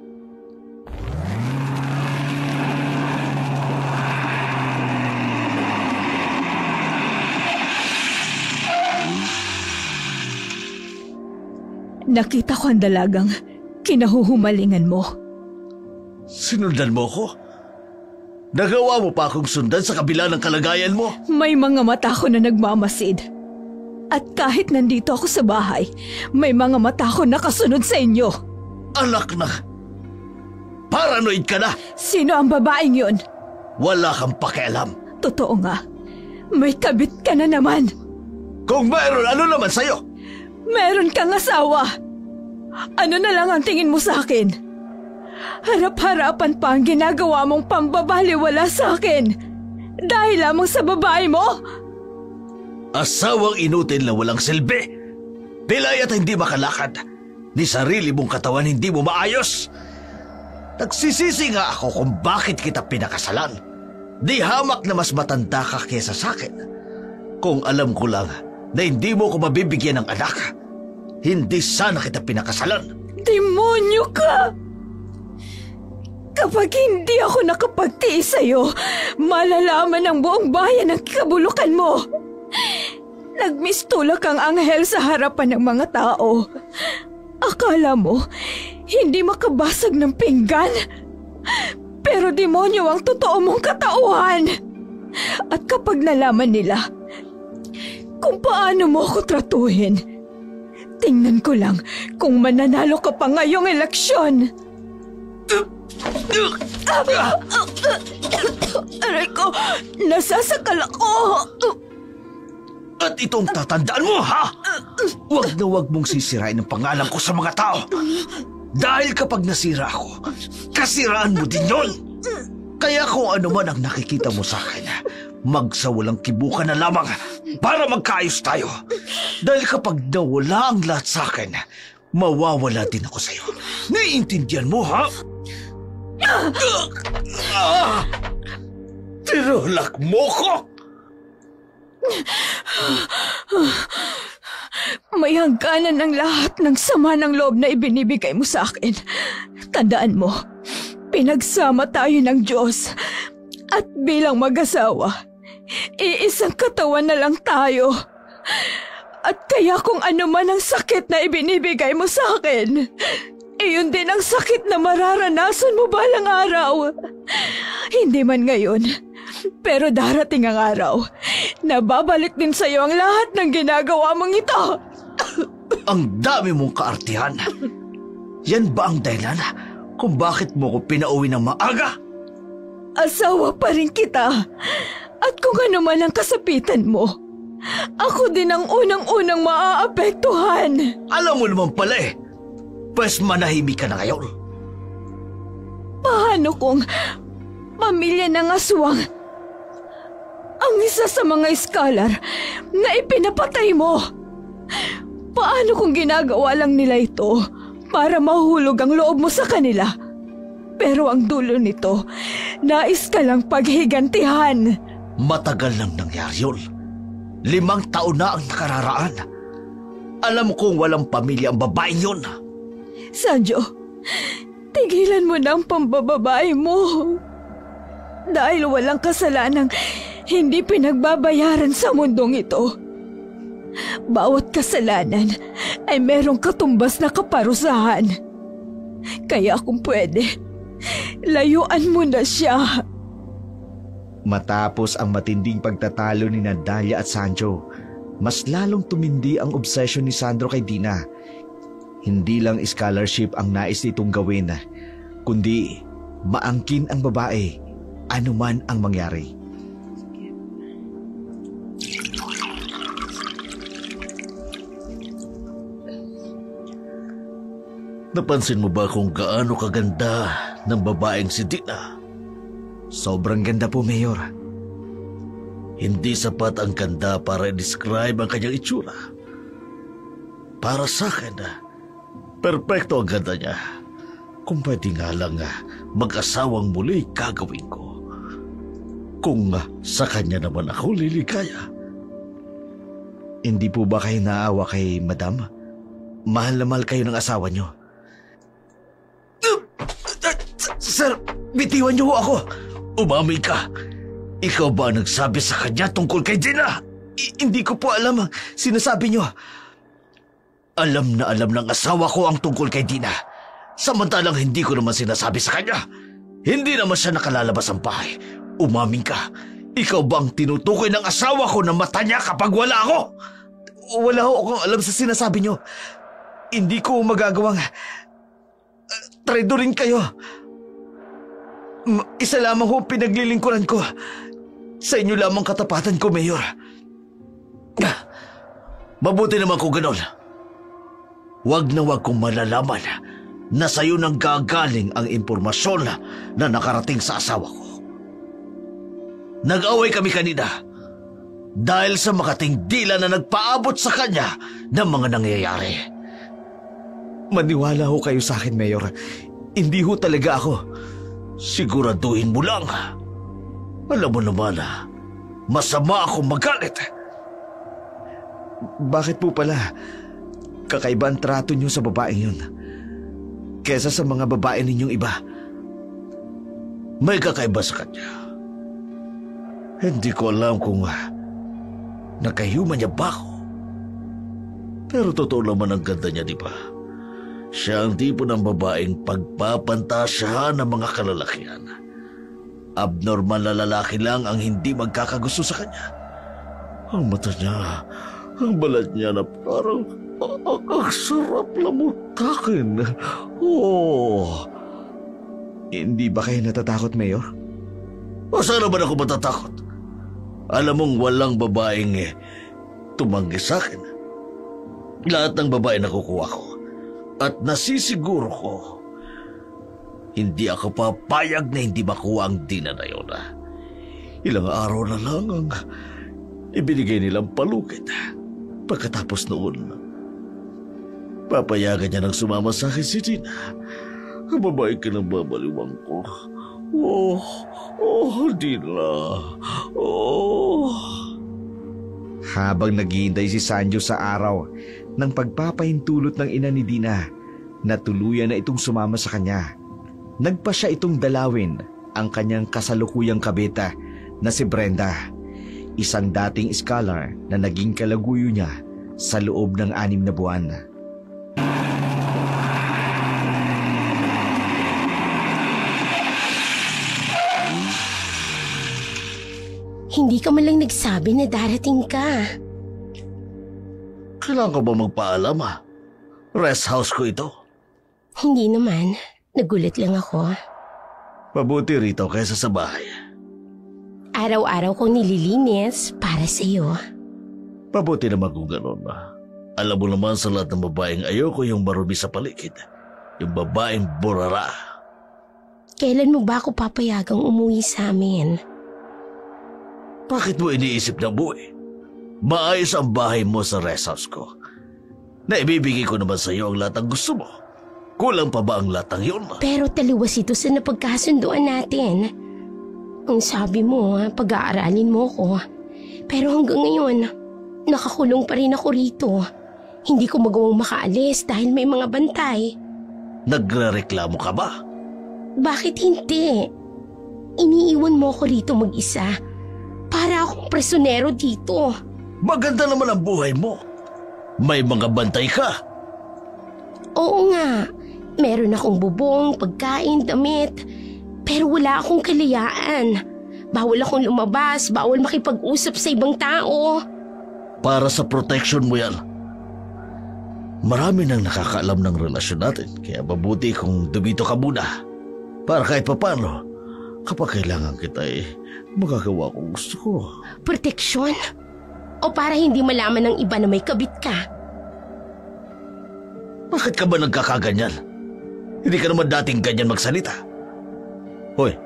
Nakita ko ang dalagang kinahuhumalingan mo. Sinundan mo ko? Nagawa mo pa akong sundan sa kabila ng kalagayan mo? May mga mata ko na nagmamasid. At kahit nandito ako sa bahay, may mga mata ko nakasunod sa inyo. Anak na! Paranoid ka na! Sino ang babaeng yun? Wala kang pakialam. Totoo nga. May kabit ka na naman. Kung mayroon, ano naman sa'yo? Meron kang asawa. Ano na lang ang tingin mo sa akin? Harap-harapan pa ang ginagawa mong pambabaliwala sa akin. Dahil lamang sa babae mo? Asawang inutil na walang silbi. Pilay at hindi makalakad. Ni sarili mong katawan hindi mo maayos. Nagsisisi nga ako kung bakit kita pinakasalan. Di hamak na mas matanda ka kesa sa akin. Kung alam ko lang na hindi mo ko mabibigyan ng anak, hindi sana kita pinakasalan. Demonyo ka! Kapag hindi ako nakapagtiis sa'yo, malalaman ng buong bayan ang kabulukan mo. Nagmistulak ang anghel sa harapan ng mga tao. Akala mo, hindi makabasag ng pinggan? Pero demonyo ang totoo mong katauhan. At kapag nalaman nila kung paano mo ako tratuhin, tingnan ko lang kung mananalo ka pa ngayong eleksyon. Aray ko, nasasakal ako. At itong tatandaan mo, ha? Huwag na huwag mong sisirain ang pangalan ko sa mga tao. Dahil kapag nasira ako, kasiraan mo din yon. Kaya kung ano man ang nakikita mo sa akin, magsawalang kibukan na lamang para magkaayos tayo. Dahil kapag nawala ang lahat sa akin, mawawala din ako sa'yo. Naiintindihan mo, ha? Tinulak mo ko! May hangganan ng lahat ng sama ng loob na ibinibigay mo sa akin. Tandaan mo, pinagsama tayo ng Diyos. At bilang mag-asawa, iisang katawan na lang tayo. At kaya kung ano man ang sakit na ibinibigay mo sa akin, iyon din ang sakit na mararanasan mo balang araw. Hindi man ngayon, pero darating ang araw na babalik din sa iyo ang lahat ng ginagawa mong ito. Ang dami mong kaartihan. Yan ba ang dahilan kung bakit mo ko pinauwi ng maaga? Asawa pa rin kita. At kung ano man ang kasapitan mo, ako din ang unang-unang maaapektuhan. Alam mo naman pala Pwes manahimik ka na ngayon. Paano kung pamilya ng aswang ang isa sa mga scholar na ipinapatay mo? Paano kung ginagawa lang nila ito para mahulog ang loob mo sa kanila? Pero ang dulo nito, nais ka lang paghigantihan. Matagal nang nangyari yun. 5 taon na ang nakararaan. Alam kong walang pamilya ang babaeng yun. Sanjo, tigilan mo na ang pambababae mo. Dahil walang kasalanang hindi pinagbabayaran sa mundong ito. Bawat kasalanan ay merong katumbas na kaparusahan. Kaya kung pwede, layuan mo na siya. Matapos ang matinding pagtatalo ni Dalia at Sanjo, mas lalong tumindi ang obsession ni Sandro kay Dina. Hindi lang scholarship ang nais nitong gawin, kundi maangkin ang babae, anuman ang mangyari. Napansin mo ba kung gaano kaganda ng babaeng si Dina? Sobrang ganda po, Mayor. Hindi sapat ang ganda para i-describe ang kanyang itsura. Para sa akin, perpekto ang ganda niya. Kung pwede nga lang mag-asawang muli gagawin ko. Kung sa kanya naman ako liligaya. Hindi po ba kayo naawa kay Madam? Mahal na mahal kayo ng asawa niyo. Sir, bitiwan niyo ako. Umamin ka. Ikaw ba nagsabi sa kanya tungkol kay Dina? Hindi ko po alam ang sinasabi niyo. Alam na alam ng asawa ko ang tungkol kay Dina. Samantalang hindi ko naman sinasabi sa kanya. Hindi naman siya nakalalabas ang bahay. Umamin ka. Ikaw bang tinutukoy ng asawa ko na mata niya kapag wala ako? Wala ho akong alam sa sinasabi niyo. Hindi ko magagawang traidorin kayo. Isa lamang ho pinaglilingkuran ko. Sa inyo lamang katapatan ko, Mayor. Mabuti naman kung ganon. Wag na wag kong malalaman na sa'yo nang gagaling ang impormasyon na nakarating sa asawa ko. Nag-away kami kanina dahil sa makating dila na nagpaabot sa kanya ng mga nangyayari. Maniwala ho kayo sa akin, Mayor. Hindi ho talaga ako. Siguraduhin mo lang. Alam mo naman, masama akong magalit. Bakit po pala? Kakaiba ang trato niyo sa babaeng yun kesa sa mga babae ninyong iba. may kakaiba sa kanya. Hindi ko alam kung nakayuman niya ba ako. Pero totoo naman ang ganda niya, di ba? Siya ang tipo ng babaeng pagpapantasyahan ng mga kalalakihan. Abnormal na lalaki lang ang hindi magkakagusto sa kanya. Ang mata niya, ang balat niya na parang ang sarap lamutakin. Oh. Hindi ba kayo natatakot, Mayor? O saan naman ako matatakot? Alam mong walang babaeng tumanggi sa akin. Lahat ng babae nakukuha ko. At nasisiguro ko, hindi ako papayag na hindi makuha ang Dina na yun. Ilang araw na lang ang ibinigay nilang palugit. Pagkatapos noon, papayagan niya nang sumama sa akin si Dina. Ang babae kinababaliwang ko. Dina. Habang naghihintay si Sanjo sa araw ng pagpapahintulot ng ina ni Dina, na tuluyan na itong sumama sa kanya, nagpa siya itong dalawin ang kanyang kasalukuyang kabeta na si Brenda, isang dating scholar na naging kalaguyo niya sa loob ng 6 na buwan. Hindi ka man lang nagsabi na darating ka. Kailangan ko ba magpaalam Rest house ko ito. Hindi naman. Nagulat lang ako. Mabuti rito kaysa sa bahay. Araw-araw kong nililinis para sa iyo. Mabuti naman kung gano'n. Alam mo naman sa lahat ng babaeng ayoko yung marumi sa paligid. Yung babaeng burara. Kailan mo ba ako papayagang umuwi sa amin? Bakit mo iniisip na buhay? Maayos ang bahay mo sa rest house ko. Naibibigay ko naman sa iyo ang lahat ng gusto mo. Kulang pa ba ang lahat ng yun? Pero taliwas ito sa napagkasunduan natin. Ang sabi mo, pag-aaralin mo ko. Pero hanggang ngayon, nakakulong pa rin ako rito. Hindi ko magawang makaalis dahil may mga bantay. Nagrereklamo ka ba? Bakit hindi? Iniiwan mo ko rito mag-isa. Para akong presonero dito. Maganda naman ang buhay mo. May mga bantay ka. Oo nga. Meron akong bubong, pagkain, damit. Pero wala akong kalayaan. Bawal akong lumabas, bawal makipag-usap sa ibang tao. Para sa protection mo yan. Marami nang nakakaalam ng relasyon natin. Kaya mabuti kung dumito ka muna. Para kahit papano, kapag kailangan kita magagawa kung gusto ko. Proteksyon? O para hindi malaman ng iba na may kabit ka? Bakit ka ba nagkakaganyan? Hindi ka naman dating ganyan magsalita. Hoy,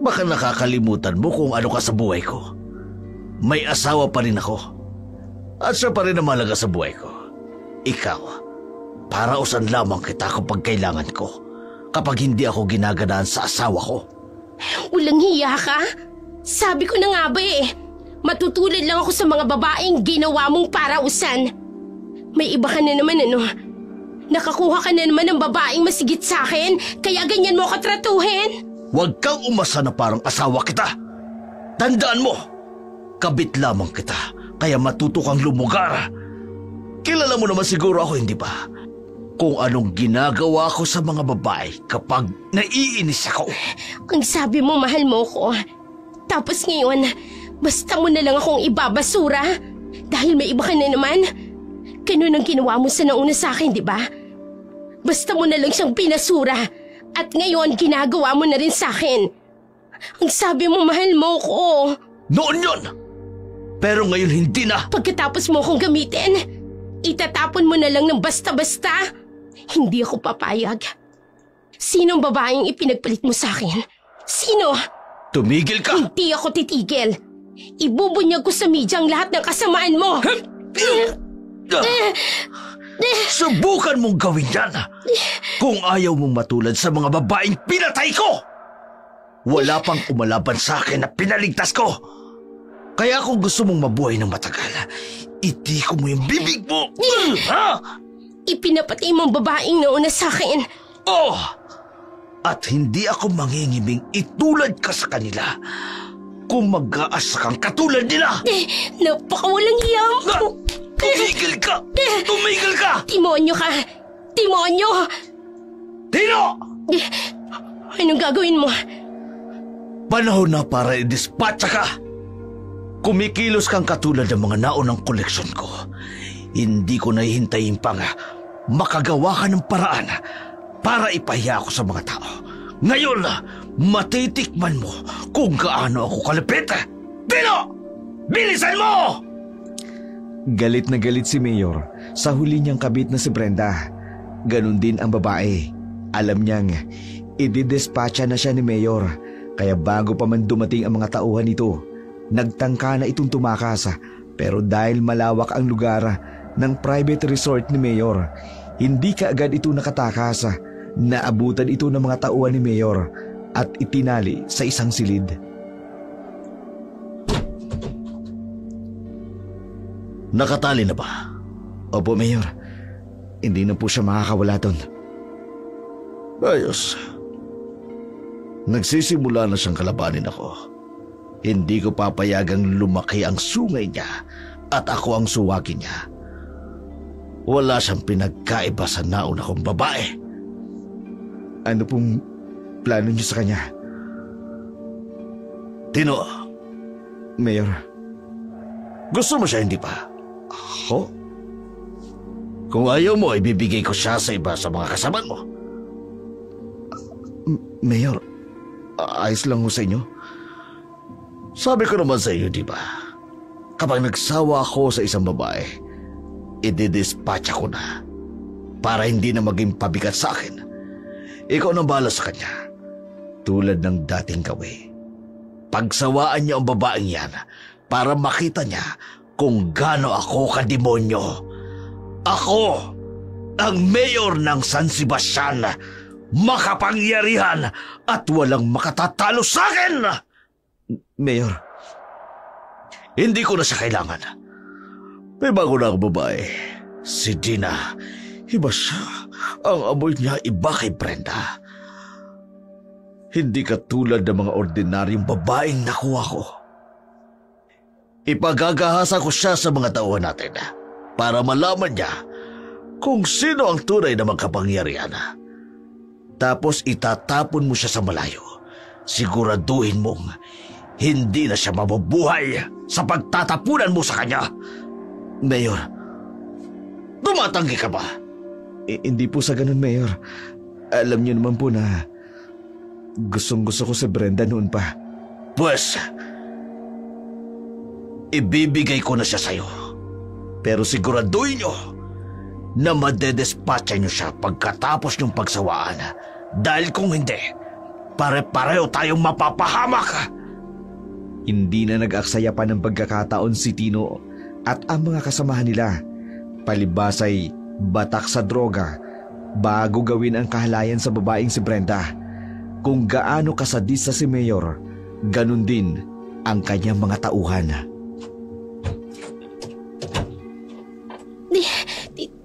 baka nakakalimutan mo kung ano ka sa buhay ko. May asawa pa rin ako. At siya pa rin ang mahalaga sa buhay ko. Ikaw, parausan lamang kita kapag kailangan ko. Kapag hindi ako ginaganaan sa asawa ko. Walang hiya ka? Sabi ko na nga ba matutulad lang ako sa mga babaeng ginawa mong parausan. May iba ka na naman Nakakuha ka na naman ng babaeng masigit sa akin, kaya ganyan mo ka tratuhin? Huwag kang umasa na parang asawa kita. Tandaan mo, kabit lamang kita, kaya matuto kang lumugar. Kilala mo naman siguro ako, hindi ba? Kung anong ginagawa ko sa mga babae kapag naiinis ako. Ang sabi mo mahal mo ko, tapos ngayon, basta mo na lang akong ibabasura dahil may iba ka na naman. Ganun ang ginawa mo sa nauna sa akin, di ba? Basta mo na lang siyang pinasura at ngayon ginagawa mo na rin sa akin. Ang sabi mo mahal mo ko. Noon yun! Pero ngayon hindi na. Pagkatapos mo akong gamitin, itatapon mo na lang ng basta-basta. Hindi ako papayag. Sinong babaeng ipinagpalit mo sa akin? Sino? Tumigil ka! Hindi ako titigil. Ibubunyag ko sa media ang lahat ng kasamaan mo. Subukan mong gawin yan kung ayaw mong matulad sa mga babaeng pinatay ko. Wala pang umalaban sa akin na pinaligtas ko. Kaya kung gusto mong mabuhay ng matagal, itiko mo yung bibig mo. Ipinapatay mong babaeng nauna sa akin. Oh! At hindi ako mangingibing itulad ka sa kanila kung mag-aasa kang katulad nila. Napakawalang iyang! Tumigil ka! Tumigil ka! Timonyo ka! Timonyo! Tino! Anong gagawin mo? Panahon na para i-dispatcha ka. Kumikilos kang katulad ng mga naunang koleksyon ko. Hindi ko nahihintayin pang makagawa ka ng paraan para ipahiya ako sa mga tao. Ngayon, matitikman mo kung gaano ako kalapit. Tino! Bilisan mo! Galit na galit si Mayor sa huli niyang kabit na si Brenda. Ganon din ang babae. Alam niyang ididespatcha na siya ni Mayor. Kaya bago pa man dumating ang mga tauhan nito, nagtangka na itong tumakas. Pero dahil malawak ang lugar ng private resort ni Mayor, hindi kaagad ito nakatakas. Naabutan ito ng mga tauhan ni Mayor at itinali sa isang silid. Nakatali na ba? Opo, Mayor. Hindi na po siya makakawala doon. Ayos. Nagsisimula na siyang kalabanin ako. Hindi ko papayagang lumaki ang sungay niya at ako ang suwagi niya. Wala siyang pinagkaiba sa nauna kong babae. Ano pong plano niyo sa kanya? Tino, Mayor. gusto mo siya hindi pa? Ho? Kung ayaw mo, ibibigay ko siya sa iba sa mga kasama mo. Mayor, ayos lang ho sa inyo. Sabi ko naman sa iyo, di ba? Kapag nagsawa ako sa isang babae, ididispatcha ko na para hindi na maging pabigat sa akin. Ikaw nang bahala sa kanya. Tulad ng dating gawi. Pagsawaan niya ang babaeng yan para makita niya kung gaano ako kademonyo. Ako, ang mayor ng San Sebastian, makapangyarihan at walang makatatalo sa akin! Mayor. Hindi ko na siya kailangan. May bago na akong babae. Si Dina. Iba siya. Ang amoy niya iba kay Brenda. Hindi katulad ng mga ordinaryong babaeng nakuha ko. Ipagagahasa ko siya sa mga tauhan natin para malaman niya kung sino ang tunay na magkapangyarihan. Tapos itatapon mo siya sa malayo. Siguraduhin mong hindi na siya mabubuhay sa pagtatapunan mo sa kanya. Mayor. Tumatanggi ka ba? Hindi po sa ganun, Mayor. Alam niyo naman po na gustong-gusto ko si Brenda noon pa. Pues, ibibigay ko na siya sa'yo. Pero siguraduhin niyo na madedespatcha niyo siya pagkatapos niyong pagsawaan. Dahil kung hindi, pare-pareho tayong mapapahamak. Hindi na nag-aksaya pa ng pagkakataon si Tino at ang mga kasamahan nila. Palibas ay batak sa droga bago gawin ang kahalayan sa babaeng si Brenda. Kung gaano kasadista si Mayor, ganun din ang kanyang mga tauhan.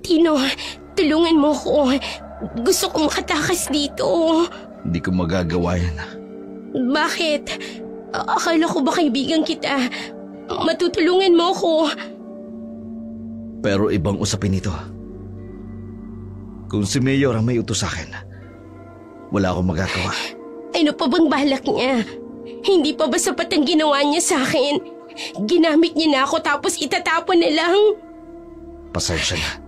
Tino, tulungan mo ko. Gusto kong makatakas dito. Hindi ko magagawa yan. Bakit? Akala ko ba kaibigan kita? Matutulungan mo ko. Pero ibang usapin ito. Kung si Mayor ang may utos sa akin, wala akong magagawa. Ano pa bang balak niya? Hindi pa ba sapat ang ginawa niya sa akin? Ginamit niya na ako tapos itatapon na lang. Pasensya na.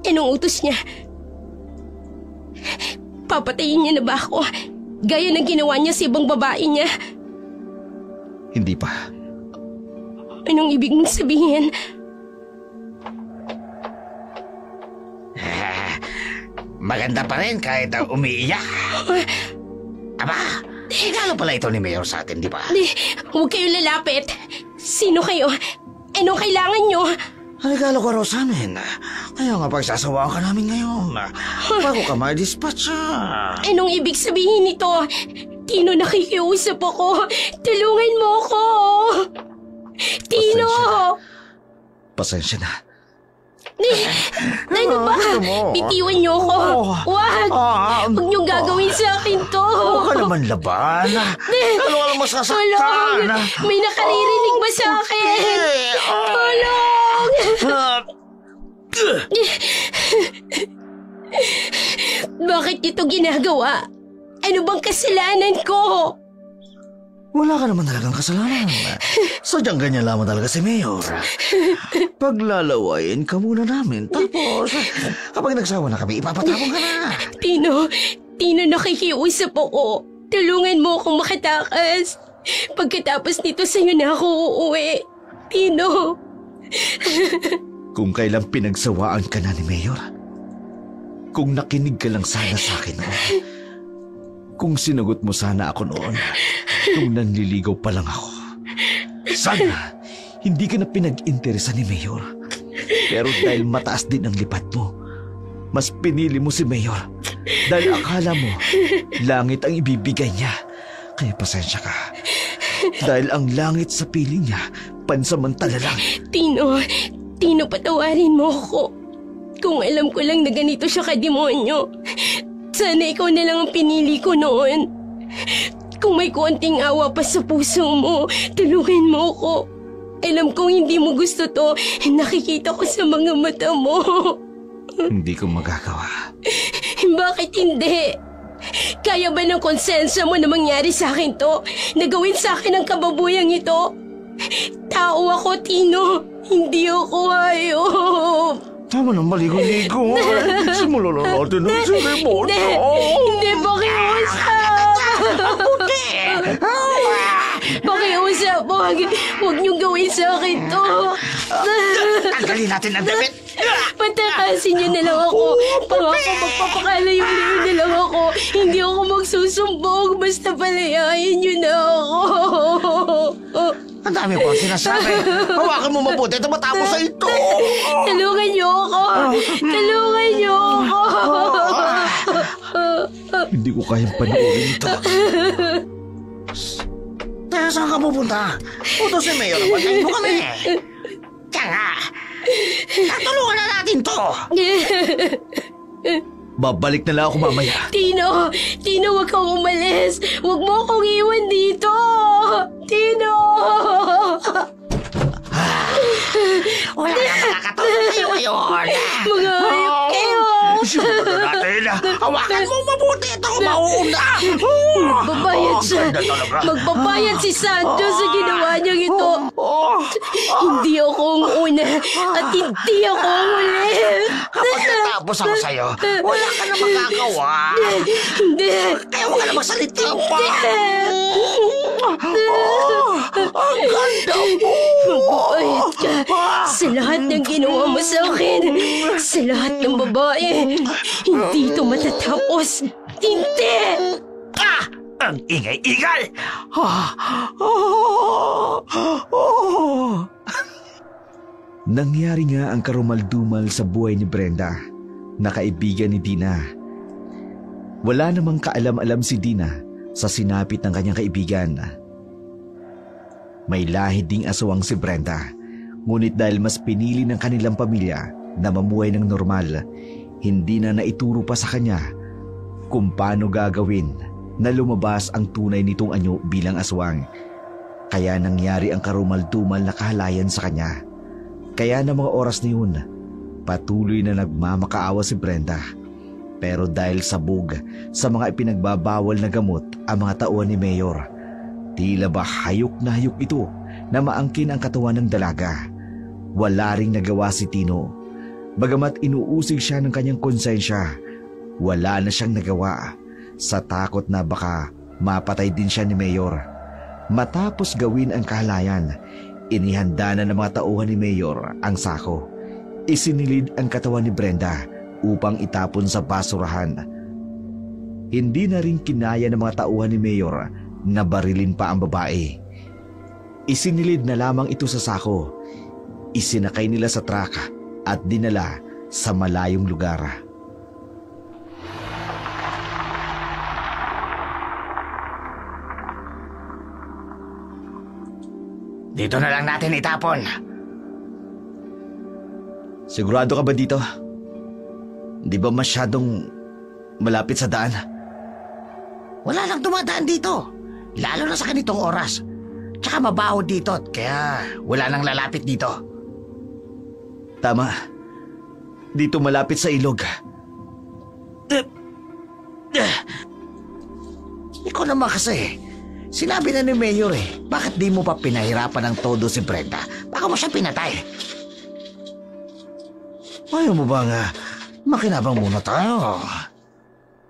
Anong utos niya? Papatayin niya na ba ako? Gaya ng ginawa niya sa ibang babae niya. Hindi pa. Anong ibig mong sabihin? Maganda pa rin kahit umiiyak. Aba, regalo pala ito ni Mayor sa atin, di ba? Huwag kayong lalapit. Sino kayo? Anong kailangan niyo? Regalo ko raw sa amin. Kaya nga pagsasawaan ka namin ngayon. Bago ka ma-dispatcha. Anong ibig sabihin nito? Tino, nakikiusap ako. Tulungan mo ako. Tino! Pasensya na. Ano ba? Bitiwan niyo ako. Wag! Huwag niyong gagawin sa akin to. Huwag ka naman laban. Ano ka naman masasaktan? Tulong! May nakaririnig ba sa akin? Tulong! Bakit ito ginagawa? Ano bang kasalanan ko? Wala ka naman talagang kasalanan. Sadyang ganyan lamang talaga si Mayor. Paglalawayin ka muna namin. Tapos, kapag nagsawa na kami, ipapatapon ka na. Tino, nakikiusap ako. Tulungan mo akong makatakas. Pagkatapos nito sa'yo na ako uuwi. Tino. Kung kailang pinagsawaan ka na ni Mayor, kung nakinig ka lang sana sa akin noon, kung sinagot mo sana ako noon, nung nanliligaw pa lang ako, sana hindi ka na pinag-interesa ni Mayor. Pero dahil mataas din ang lipat mo, mas pinili mo si Mayor dahil akala mo langit ang ibibigay niya. Kaya pasensya ka. Dahil ang langit sa piling niya, pansamantala lang. Tino, patawarin mo ako. Kung alam ko lang na ganito siya kademonyo, sana ikaw na lang ang pinili ko noon. Kung may konting awa pa sa puso mo, tulungan mo ako. Alam kong hindi mo gusto to, nakikita ko sa mga mata mo. Hindi ko magagawa. Bakit hindi? Kaya ba ng konsensya mo na mangyari sa akin to? Na gawin sa akin ang kababuyang ito? Tao ako, Tino. Hindi ako hayop. Tama na, maligo-ligo. Simulan na natin ang seremon. Hindi, pakiusap. Pakiusap, huwag niyong gawin sa akin to. Tanggalin natin ang damit. Patakasin niyo na lang ako. Pangako, magpapakalayo-layo na lang ako. Hindi ako magsusumbong. Basta palayain niyo na ako. Ang dami ko ang sinasabi. Hawakan mo mabuti at matapos sa ito. Tulungan niyo ako. Tulungan niyo ako. Hindi ko kayang panoorin ito. Kaya saan ka pupunta? Puto si Mayor, patayin mo kami. Kaya nga, natulungan na natin to. Babalik na lang ako mamaya. Tino, huwag kang umalis. Huwag mo akong iwan dito. Tino! Wala na makakatulong sa'yo ngayon. Mga hayop kayo. Simulan na natin. Hawakan mo mabuti ito. Mauuna. Magbabayad siya. Magbabayad si Sancho sa ginawa niyang ito. Hindi ako ang una at hindi ako ang huli. Kapag natapos ako sa'yo, wala ka na magagawa. Hindi. Kaya huwag ka na magsalita pa. Ang ganda mo. Magbabayad ka sa lahat ng ginawa mo sa akin. Sa lahat ng babae. Hindi ito matatapos. Hindi! Ang ingay-ingay! Nangyari nga ang karumaldumal sa buhay ni Brenda, na kaibigan ni Dina. Wala namang kaalam-alam si Dina sa sinapit ng kanyang kaibigan. May lahi ding aswang si Brenda, ngunit dahil mas pinili ng kanilang pamilya na mamuhay ng normal, hindi na naituro pa sa kanya kung paano gagawin na lumabas ang tunay nitong anyo bilang aswang. Kaya nangyari ang karumal-dumal na kahalayan sa kanya. Kaya na mga oras na yun, patuloy na nagmamakaawa si Brenda. Pero dahil sabog sa mga ipinagbabawal na gamot ang mga tauhan ni Mayor, tila ba hayok na hayok ito na maangkin ang katawan ng dalaga. Wala ring nagawa si Tino. Bagamat inuusig siya ng kanyang konsensya, wala na siyang nagawa sa takot na baka mapatay din siya ni Mayor. Matapos gawin ang kahalayan, inihanda na ng mga tauhan ni Mayor ang sako. Isinilid ang katawan ni Brenda upang itapon sa basurahan. Hindi na rin kinaya ng mga tauhan ni Mayor na barilin pa ang babae. Isinilid na lamang ito sa sako. Isinakay nila sa truck at dinala sa malayong lugar. Dito na lang natin itapon. Sigurado ka ba dito? Di ba masyadong malapit sa daan? Wala lang dumadaan dito. Lalo na sa ganitong oras. Tsaka mabaho dito, kaya wala nang lalapit dito. Tama. Dito malapit sa ilog. Ikaw naman kasi, sinabi na ni Mayor bakit di mo pa pinahirapan ng todo si Brenda? Baka mo siya pinatay. Ayaw mo ba nga, makinabang muna tayo.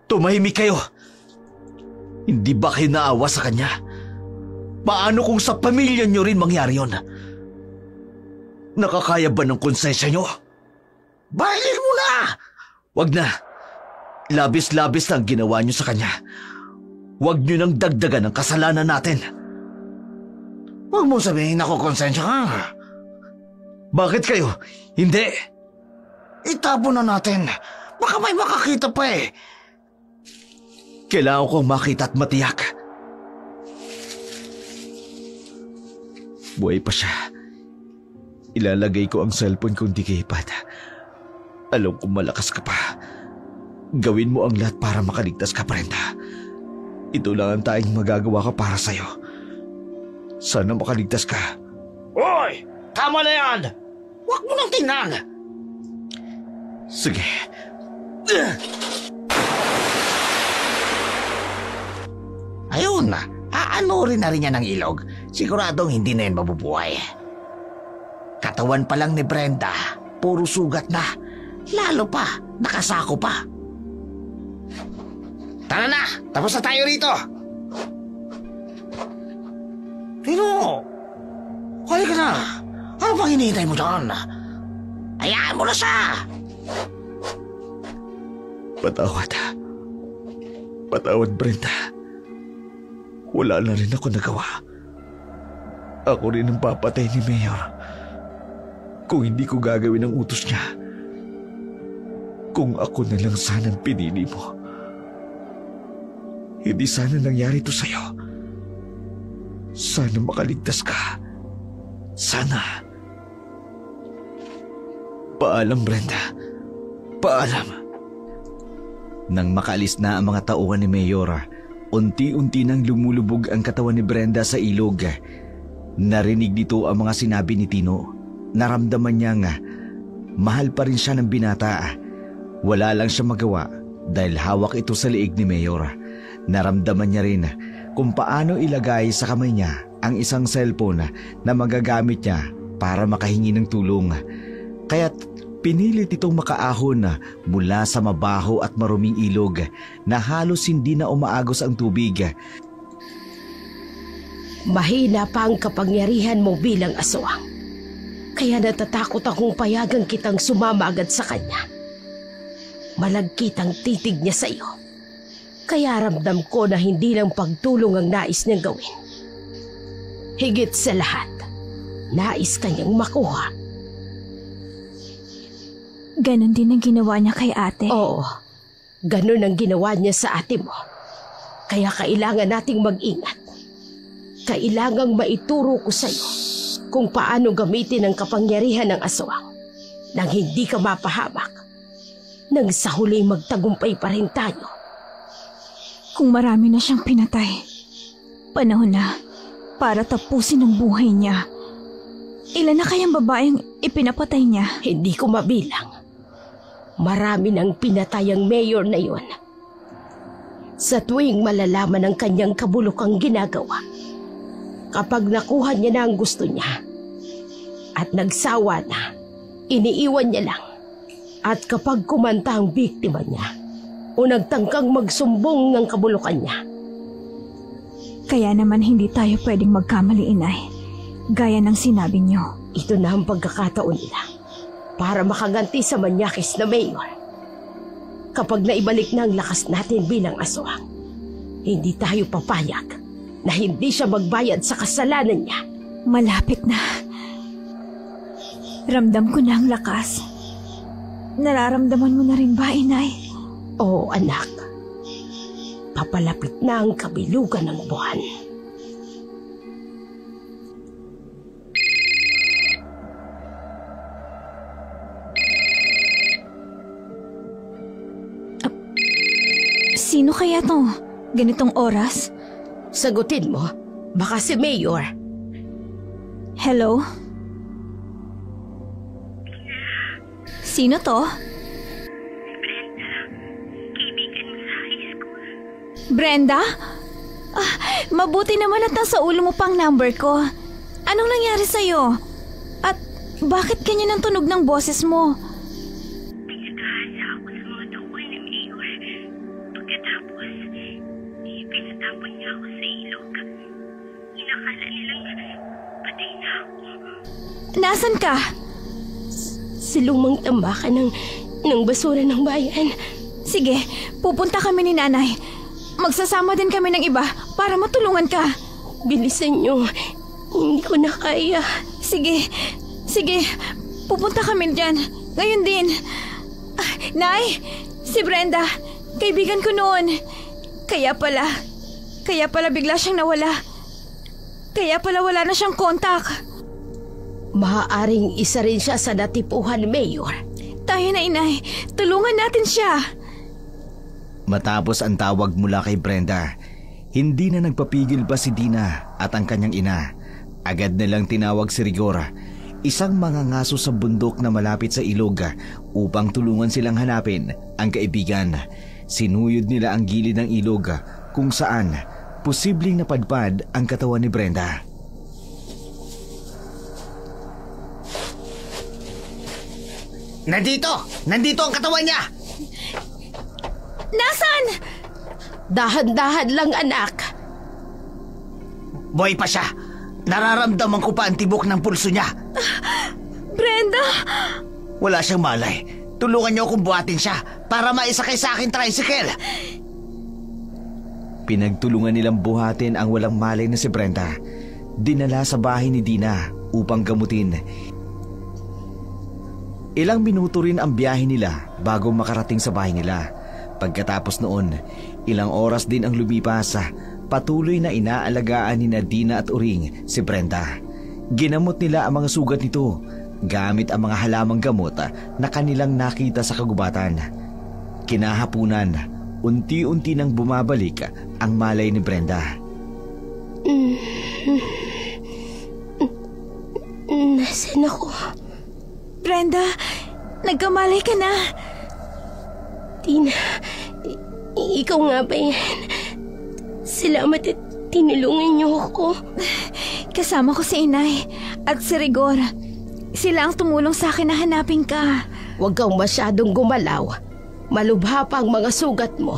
Tumahimik kayo! Hindi ba kayo naawa sa kanya? Paano kung sa pamilya nyo rin mangyari yun? Nakakaya ba ng konsensya nyo? Bailin mo na! Wag na. Labis-labis na ang ginawa nyo sa kanya. Wag nyo nang dagdagan ang kasalanan natin. Huwag mo sabihin ako konsensya ka. Bakit kayo? Hindi. Itabo na natin. Baka may makakita pa Kailangan kong makita at matiyak. Buhay pa siya. Ilalagay ko ang cellphone kung di kipad. Alam kong malakas ka pa. Gawin mo ang lahat para makaligtas ka, Brenda. Ito lang ang tanging magagawa ko para sa'yo. Sana makaligtas ka. Hoy! Tama na yan! Huwag mo nang tingnan! Sige. Ayun na, aanurin na rin niya ng ilog. Siguradong hindi na yan mabubuhay. Katawan pa lang ni Brenda, puro sugat na. Lalo pa, nakasako pa. Tara na, tapos na tayo rito. Tino, halika na. Ano pang hinihintay mo dyan? Hayaan mo na siya. Patawad. Patawad, Brenda. Wala na rin ako nagawa. Ako rin ang papatay ni Mayor. Kung hindi ko gagawin ang utos niya. Kung ako na lang sanang pinili mo. Hindi sana nangyari ito sa'yo. Sana makaligtas ka. Sana. Paalam, Brenda. Paalam. Nang makaalis na ang mga tauhan ni Mayor, unti-unti nang lumulubog ang katawan ni Brenda sa ilog. Narinig dito ang mga sinabi ni Tino. Naramdaman niya nga, mahal pa rin siya ng binata. Wala lang siya magawa dahil hawak ito sa liig ni Mayor. Naramdaman niya rin kung paano ilagay sa kamay niya ang isang cellphone na magagamit niya para makahingi ng tulong. Kaya't pinilit itong makaahon mula sa mabaho at maruming ilog na halos hindi na umaagos ang tubig. Mahina pa ang kapangyarihan mo bilang aswang. Kaya natatakot akong payagan kitang sumama agad sa kanya. Malagkit ang titig niya sa iyo. Kaya ramdam ko na hindi lang pagtulong ang nais niyang gawin. Higit sa lahat, nais kanyang makuha. Ganon din ang ginawa niya kay ate. Oo, ganon ang ginawa niya sa ate mo. Kaya kailangan nating mag-ingat. Kailangang maituro ko sa iyo kung paano gamitin ang kapangyarihan ng aswang nang hindi ka mapahamak. Nang sa huli magtagumpay pa rin tayo. Kung marami na siyang pinatay, panahon na para tapusin ang buhay niya. Ilan na kayang babaeng ipinapatay niya? Hindi ko mabilang. Marami nang pinatay ang mayor na yon. Sa tuwing malalaman ang kanyang kabulukang ginagawa, kapag nakuha niya na ang gusto niya at nagsawa na, iniiwan niya lang. At kapag kumanta ang biktima niya o nagtangkang magsumbong ng kabulukan niya. Kaya naman hindi tayo pwedeng magkamali, Inay. Gaya ng sinabi niyo. Ito na ang pagkakataon nila para makaganti sa manyakis na mayor. Kapag naibalik na ang lakas natin bilang aswang, hindi tayo papayag na hindi siya magbayad sa kasalanan niya. Malapit na. Ramdam ko na ang lakas. Nararamdaman mo na rin ba, Inay? Oo, anak. Papalapit na ang kabilugan ng buwan. Sino kaya to? Ganitong oras? Sagutin mo, baka si Mayor. Hello? Sino to? Brenda? Mabuti naman at nasa ulo mo pang number ko. Anong nangyari sa'yo? At bakit ganyan ang tunog ng boses mo? Pinagahasa ako sa mga tauhan ni Mayor. Pagkatapos, pinatapon niya ako sa ilog. Inakala nilang patay na ako. Nasaan ka? Sa lumang tambakan ng basura ng bayan. Sige, pupunta kami ni Nanay. Magsasama din kami ng iba para matulungan ka. Bilisan niyo. Hindi ko na kaya. Sige, pupunta kami dyan. Ngayon din. Nay, si Brenda, kaibigan ko noon. Kaya pala bigla siyang nawala. Kaya pala wala na siyang kontak. Maaaring isa rin siya sa natipuhan, Mayor. Tayo na, Inay. Tulungan natin siya. Matapos ang tawag mula kay Brenda, hindi na nagpapigil pa si Dina at ang kanyang ina. Agad nilang tinawag si Rigor, isang mangangaso sa bundok na malapit sa ilog, upang tulungan silang hanapin ang kaibigan. Sinuyod nila ang gilid ng ilog kung saan posibleng napadpad ang katawan ni Brenda. Nandito ang katawan niya! Nasaan? Dahan-dahan lang, anak. Buhay pa siya. Nararamdaman ko pa ang tibok ng pulso niya. Brenda! Wala siyang malay. Tulungan niyo akong buhatin siya para maisakay sa akin tricycle. Pinagtulungan nilang buhatin ang walang malay na si Brenda. Dinala sa bahay ni Dina upang gamutin. Ilang minuto rin ang biyahe nila bago makarating sa bahay nila. Pagkatapos noon, ilang oras din ang lumipas, patuloy na inaalagaan ni Dina at Uring si Brenda. Ginamot nila ang mga sugat nito gamit ang mga halamang gamot na kanilang nakita sa kagubatan. Kinahapunan, unti-unti nang bumabalik ang malay ni Brenda. Nasaan ako? Brenda, nagkamalay ka na. Tina, ikaw nga ba yan? Salamat at tinulungan niyo ako. Kasama ko si Inay at si Rigor. Sila ang tumulong sa akin na hanapin ka. Huwag kang masyadong gumalaw. Malubha pa ang mga sugat mo.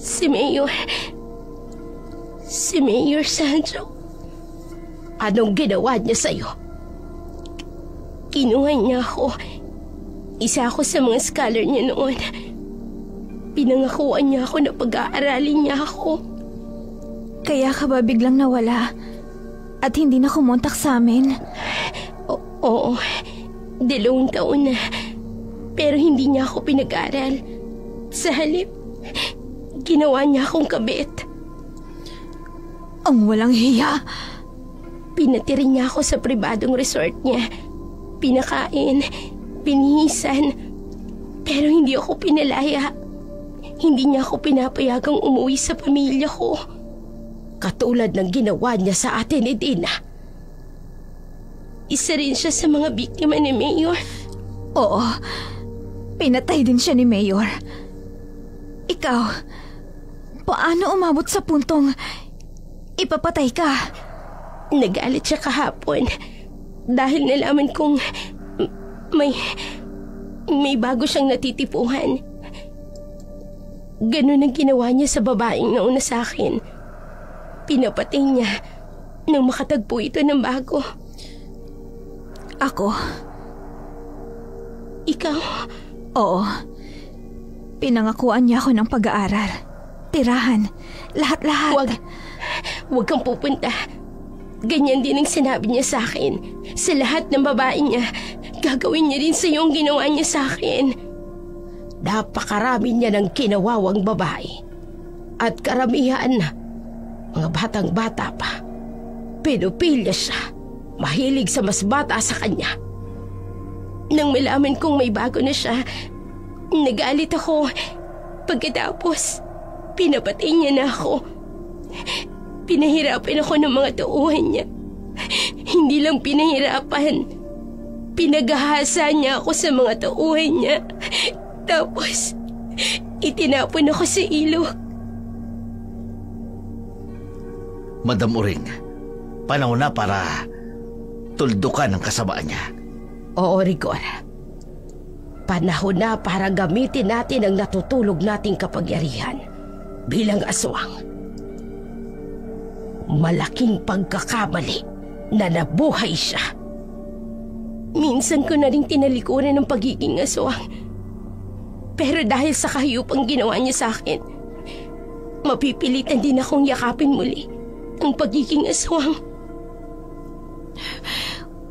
Si Mayor Sancho. Anong ginawa niya sa'yo? Kinuha niya ako. Isa ako sa mga scholar niya noon. Pinangakuan niya ako na pag-aaralin niya ako. Kaya ka ba biglang nawala at hindi na kumontak sa amin? Oo, 2 taon na. Pero hindi niya ako pinag-aral. Sa halip, ginawa niya akong kabit. Ang walang hiya. Pinatiri niya ako sa pribadong resort niya. Pinakain, pinihisan, pero hindi ako pinalaya. Hindi niya ako pinapayagang umuwi sa pamilya ko. Katulad ng ginawa niya sa atin ni Dina. Isa rin siya sa mga biktima ni Mayor. Oo, pinatay din siya ni Mayor. Ikaw, paano umabot sa puntong ipapatay ka? Nagalit siya kahapon dahil nalaman kong may bago siyang natitipuhan. Ganun ang ginawa niya sa babaeng nauna sa akin. Pinapatay niya nang makatagpo ito ng bago. Ako? Ikaw? Oo. Pinangakuan niya ako ng pag-aaral. Tirahan. Lahat-lahat. Huwag kang pupunta. Ganyan din ang sinabi niya sa akin. Sa lahat ng babae niya, gagawin niya rin sa iyo ang ginawa niya sa akin. Napakarami niya ng kinawawang babae. At karamihan na, mga batang-bata pa. Pedophilia siya. Mahilig sa mas bata sa kanya. Nang malaman kong may bago na siya, nagalit ako. Pagkatapos, pinapatay niya na ako. Pinahirapan ako ng mga tauhan niya. Hindi lang pinahirapan, pinagahasa niya ako sa mga tauhan niya. Tapos, itinapon ako sa ilog. Madam Uring, panahon na para tuldukan ang kasamaan niya. Oo, Rigor. Panahon na para gamitin natin ang natutulog nating kapangyarihan bilang aswang. Malaking pagkakamali na nabuhay siya. Minsan ko na rin tinalikuran ng pagiging aswang. Pero dahil sa kahiyupang ginawa niya sa akin, mapipilitan din akong yakapin muli ang pagiging aswang.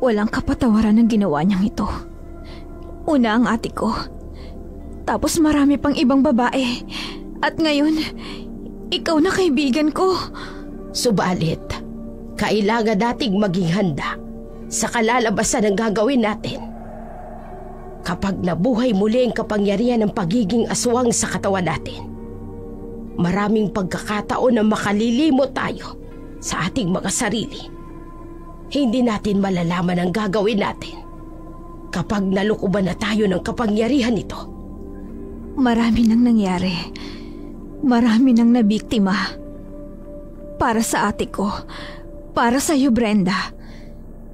Walang kapatawaran ng ginawa niyang ito. Una ang ate ko. Tapos marami pang ibang babae. At ngayon, ikaw na kaibigan ko. Subalit, kailangan nating maging handa sa kalalabasan ng gagawin natin. Kapag nabuhay muli ang kapangyarihan ng pagiging aswang sa katawan natin, maraming pagkakataon na makalilimot tayo sa ating mga sarili. Hindi natin malalaman ang gagawin natin kapag nalukuban na tayo ng kapangyarihan nito. Marami nang nangyari. Marami nang nabiktima. Para sa ate ko, para sa iyo, Brenda,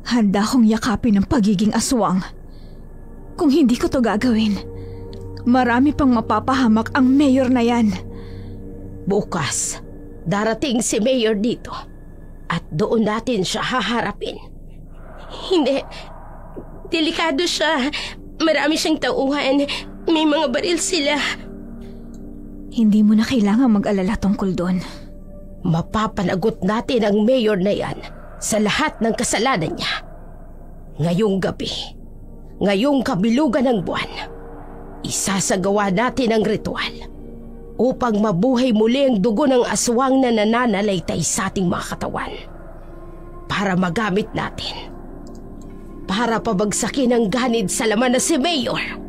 handa kong yakapin ang pagiging aswang. Kung hindi ko to gagawin, marami pang mapapahamak ang mayor na yan. Bukas, darating si mayor dito at doon natin siya haharapin. Hindi, delikado siya. Marami siyang tauhan. May mga baril sila. Hindi mo na kailangan mag-alala tungkol doon. Mapapanagot natin ang mayor na yan sa lahat ng kasalanan niya. Ngayong gabi, ngayong kabilugan ng buwan, isasagawa natin ang ritual upang mabuhay muli ang dugo ng aswang na nananalaytay sa ating mga katawan. Para magamit natin. Para pabagsakin ang ganid sa laman na si mayor.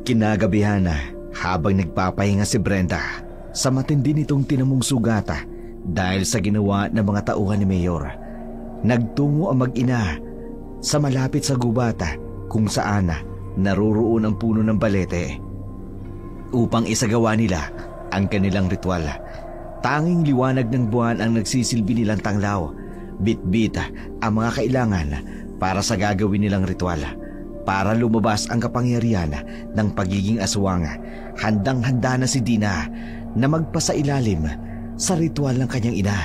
Kinagabihan na habang nagpapahinga si Brenda sa matindi nitong tinamong sugata dahil sa ginawa ng mga tauhan ni Mayor. Nagtungo ang mag-ina sa malapit sa gubata kung saan naroroon ang puno ng balete upang isagawa nila ang kanilang ritual. Tanging liwanag ng buwan ang nagsisilbi nilang tanglaw. Bit-bit ang mga kailangan para sa gagawin nilang ritual. Para lumabas ang kapangyarihan ng pagiging aswang, handang-handa na si Dina na magpasailalim sa ritual ng kanyang ina.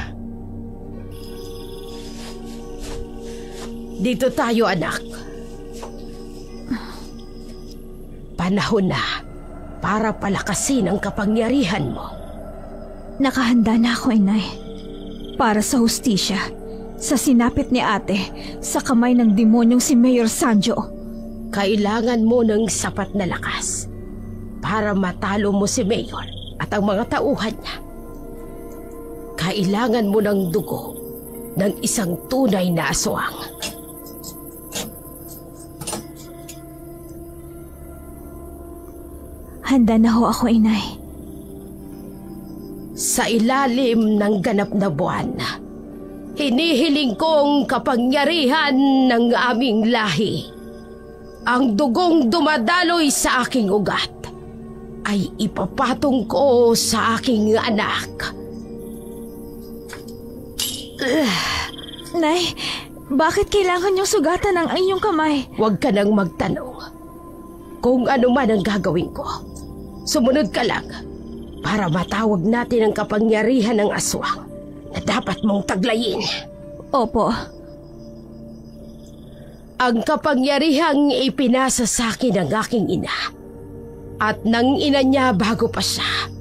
Dito tayo, anak. Panahon na para palakasin ang kapangyarihan mo. Nakahanda na ako, inay. Para sa hustisya, sa sinapit ni ate, sa kamay ng demonyong si Mayor Sanjo. Kailangan mo ng sapat na lakas para matalo mo si Mayor at ang mga tauhan niya. Kailangan mo ng dugo ng isang tunay na aswang. Handa na ho ako, inay. Sa ilalim ng ganap na buwan, hinihiling kong kapangyarihan ng aming lahi. Ang dugong dumadaloy sa aking ugat ay ipapatong ko sa aking anak. Nay, bakit kailangan niyong sugatan ang inyong kamay? Huwag ka nang magtanong. Kung ano man ang gagawin ko, sumunod ka lang para matawag natin ang kapangyarihan ng aswang na dapat mong taglayin. Opo. Ang kapangyarihang ipinasa sa akin ng aking ina at ng ina niya bago pa siya.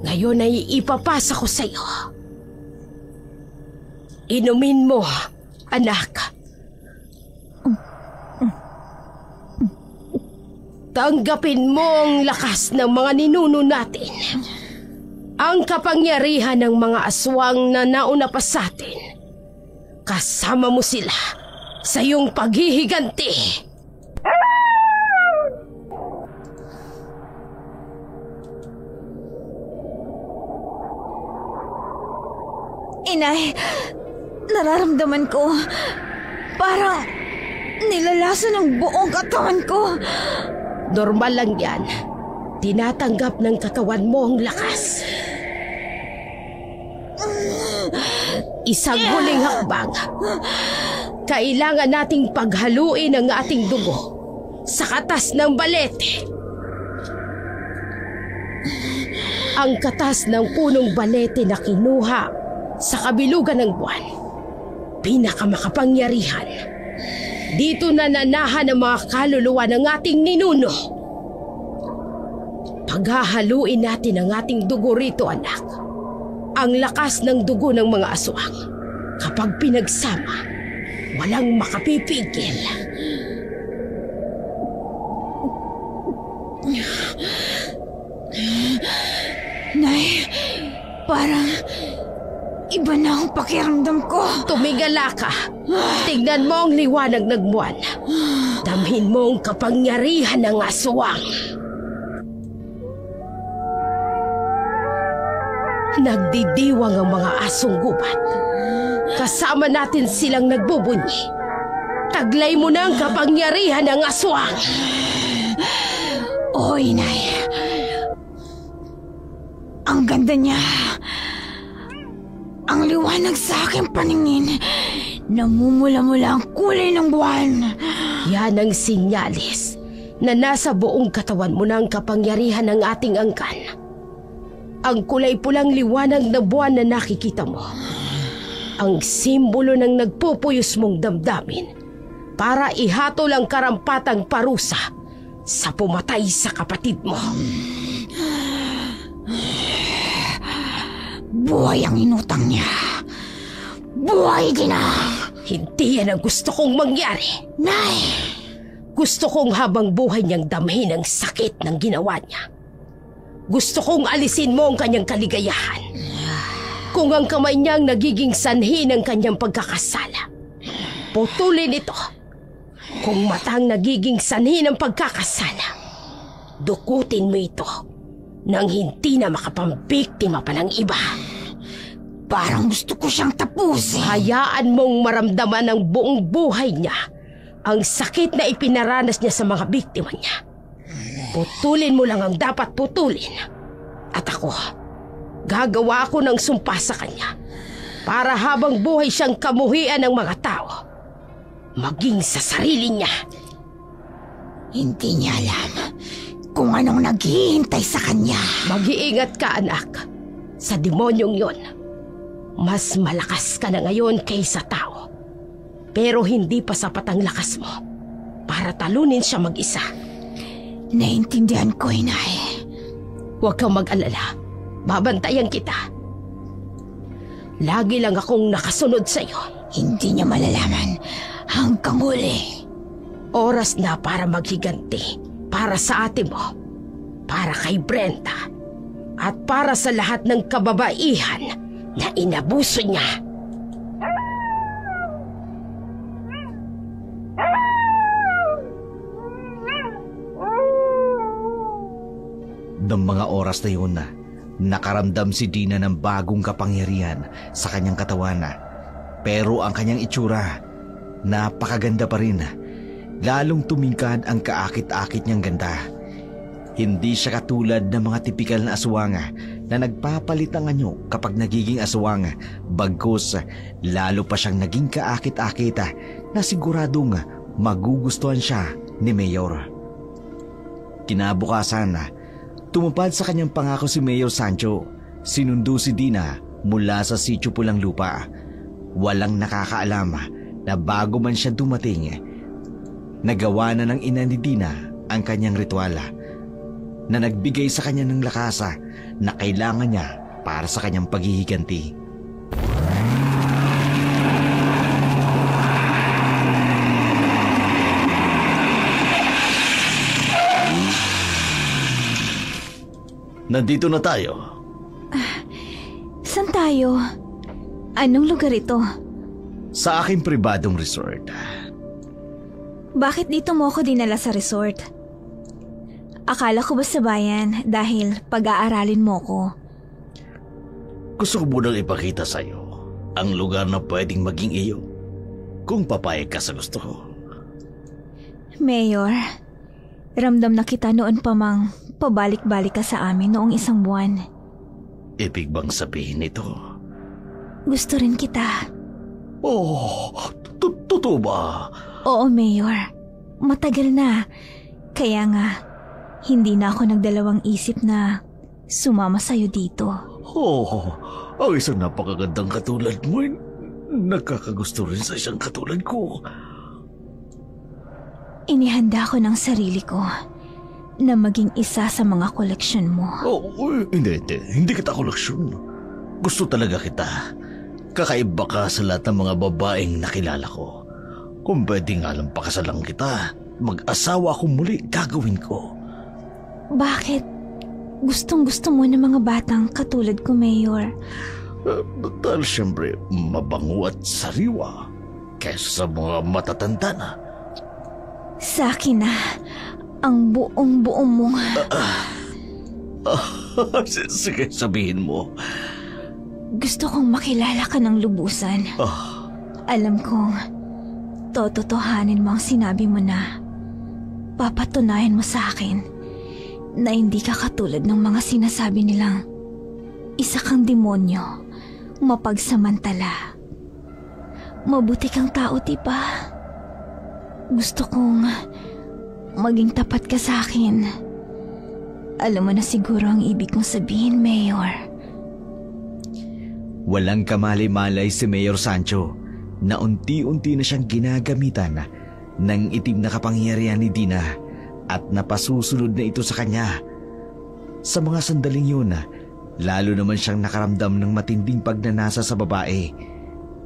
Ngayon ay ipapasa ko sa iyo. Inumin mo, anak. Tanggapin mo ang lakas ng mga ninuno natin. Ang kapangyarihan ng mga aswang na nauna pa sa atin. Kasama mo sila sa iyong paghihiganti. Inay, nararamdaman ko parang nilalason ng buong katawan ko. Normal lang yan. Tinatanggap ng katawan mo ang lakas. Isang huling hakbang. Kailangan nating paghaluin ang ating dugo sa katas ng balete. Ang katas ng punong balete na kinuha sa kabilugan ng buwan. Pinakamakapangyarihan. Dito na nanahan ang mga kaluluwa ng ating ninuno. Paghahaluin natin ang ating dugo rito, anak. Ang lakas ng dugo ng mga aswang. Kapag pinagsama, walang makapipigil. Nay, parang iba na ang pakiramdam ko. Tumigala ka. Tingnan mo ang liwanag ng buwan. Damhin mo ang kapangyarihan ng aswang. Nagdidiwang ang mga asong gubat. Kasama natin silang nagbubunyi. Taglay mo na ang kapangyarihan ng aswang. O, Inay. Ang ganda niya. Ang liwanag sa aking paningin. Namumula-mula ang kulay ng buwan. Yan ang sinyalis na nasa buong katawan mo na ang kapangyarihan ng ating angkan. Ang kulay pulang liwanag na buwan na nakikita mo. Ang simbolo ng nagpupuyos mong damdamin para ihatol ang karampatang parusa sa pumatay sa kapatid mo. Buhay ang inutang niya. Buhay din na. Hindi yan ang gusto kong mangyari. Nay! Gusto kong habang buhay niyang damhin ang sakit ng ginawa niya. Gusto kong alisin mo ang kanyang kaligayahan. Kung ang kamay niyang nagiging sanhi ng kanyang pagkakasala, putulin ito. Kung matang nagiging sanhi ng pagkakasala, dukutin mo ito nang hindi na makapambiktima pa ng iba. Parang gusto ko siyang tapusin. Hayaan mong maramdaman ng buong buhay niya ang sakit na ipinaranas niya sa mga biktima niya. Putulin mo lang ang dapat putulin. At ako, gagawa ako ng sumpa sa kanya para habang buhay siyang kamuhian ng mga tao, maging sa sarili niya. Hindi niya alam kung anong naghihintay sa kanya. Mag-iingat ka, anak. Sa demonyong yon, mas malakas ka na ngayon kaysa tao. Pero hindi pa sapat ang lakas mo para talunin siya mag-isa. Naintindihan ko, Inay. Huwag kang mag-alala. Babantayan kita. Lagi lang akong nakasunod sa'yo. Hindi niya malalaman hanggang huli. Oras na para maghiganti. Para sa ate mo. Para kay Brenda. At para sa lahat ng kababaihan na inabuso niya. Ng mga oras na yun, nakaramdam si Dina ng bagong kapangyarihan sa kanyang katawan. Pero ang kanyang itsura, napakaganda pa rin. Lalong tumingkad ang kaakit-akit niyang ganda. Hindi siya katulad ng mga tipikal na aswang na nagpapalit ang anyo kapag nagiging aswang. Bagkus, lalo pa siyang naging kaakit-akit na siguradong magugustuhan siya ni Mayor. Kinabukasan, tumupad sa kanyang pangako si Mayor Sancho. Sinundo si Dina mula sa sitio Pulang Lupa. Walang nakakaalam na bago man siya dumating, nagawa na ng ina ni Dina ang kanyang ritual na nagbigay sa kanya ng lakas na kailangan niya para sa kanyang paghihiganti. Nandito na tayo. Saan tayo? Anong lugar ito? Sa aking pribadong resort. Bakit dito mo ako dinala sa resort? Akala ko ba sa bayan dahil pag-aaralin mo ko? Gusto ko munang ipakita sa'yo ang lugar na pwedeng maging iyo kung papayag ka sa gusto ko. Mayor, ramdam na kita noon pa mang pabalik-balik ka sa amin noong 1 buwan. Ibig bang sabihin nito? Gusto rin kita. Oh, totoo ba? Oo, Mayor. Matagal na. Kaya nga, hindi na ako nagdalawang isip na sumama sa'yo dito. Oh, ang isang napakagandang katulad mo ay nakakagusto rin sa isang katulad ko. Inihanda ko ng sarili ko na maging isa sa mga koleksyon mo. Oh, hindi kita koleksyon. Gusto talaga kita. Kakaiba ka sa lahat ng mga babaeng nakilala ko. Kung pwede nga lang pakasalan kita, mag-asawa akong muli, gagawin ko. Bakit? Gustong-gusto mo ng mga batang katulad ko, Mayor. Dahil siyempre mabango at sariwa kaysa sa mga matatanda na. Sa akin na ang buong-buo mo. Sige, sabihin mo. Gusto kong makilala ka ng lubusan. Alam kong tototohanin mo ang sinabi mo na papatunayan mo sa akin na hindi ka katulad ng mga sinasabi nilang isa kang demonyo, mapagsamantala. Mabuti kang tao, diba? Gusto kong maging tapat ka sa akin. Alam mo na siguro ang ibig kong sabihin, Mayor. Walang kamalay-malay si Mayor Sancho na unti-unti na siyang ginagamitan ng itim na kapangyarihan ni Dina at napasusunod na ito sa kanya. Sa mga sandaling yun, lalo naman siyang nakaramdam ng matinding pagnanasa sa babae.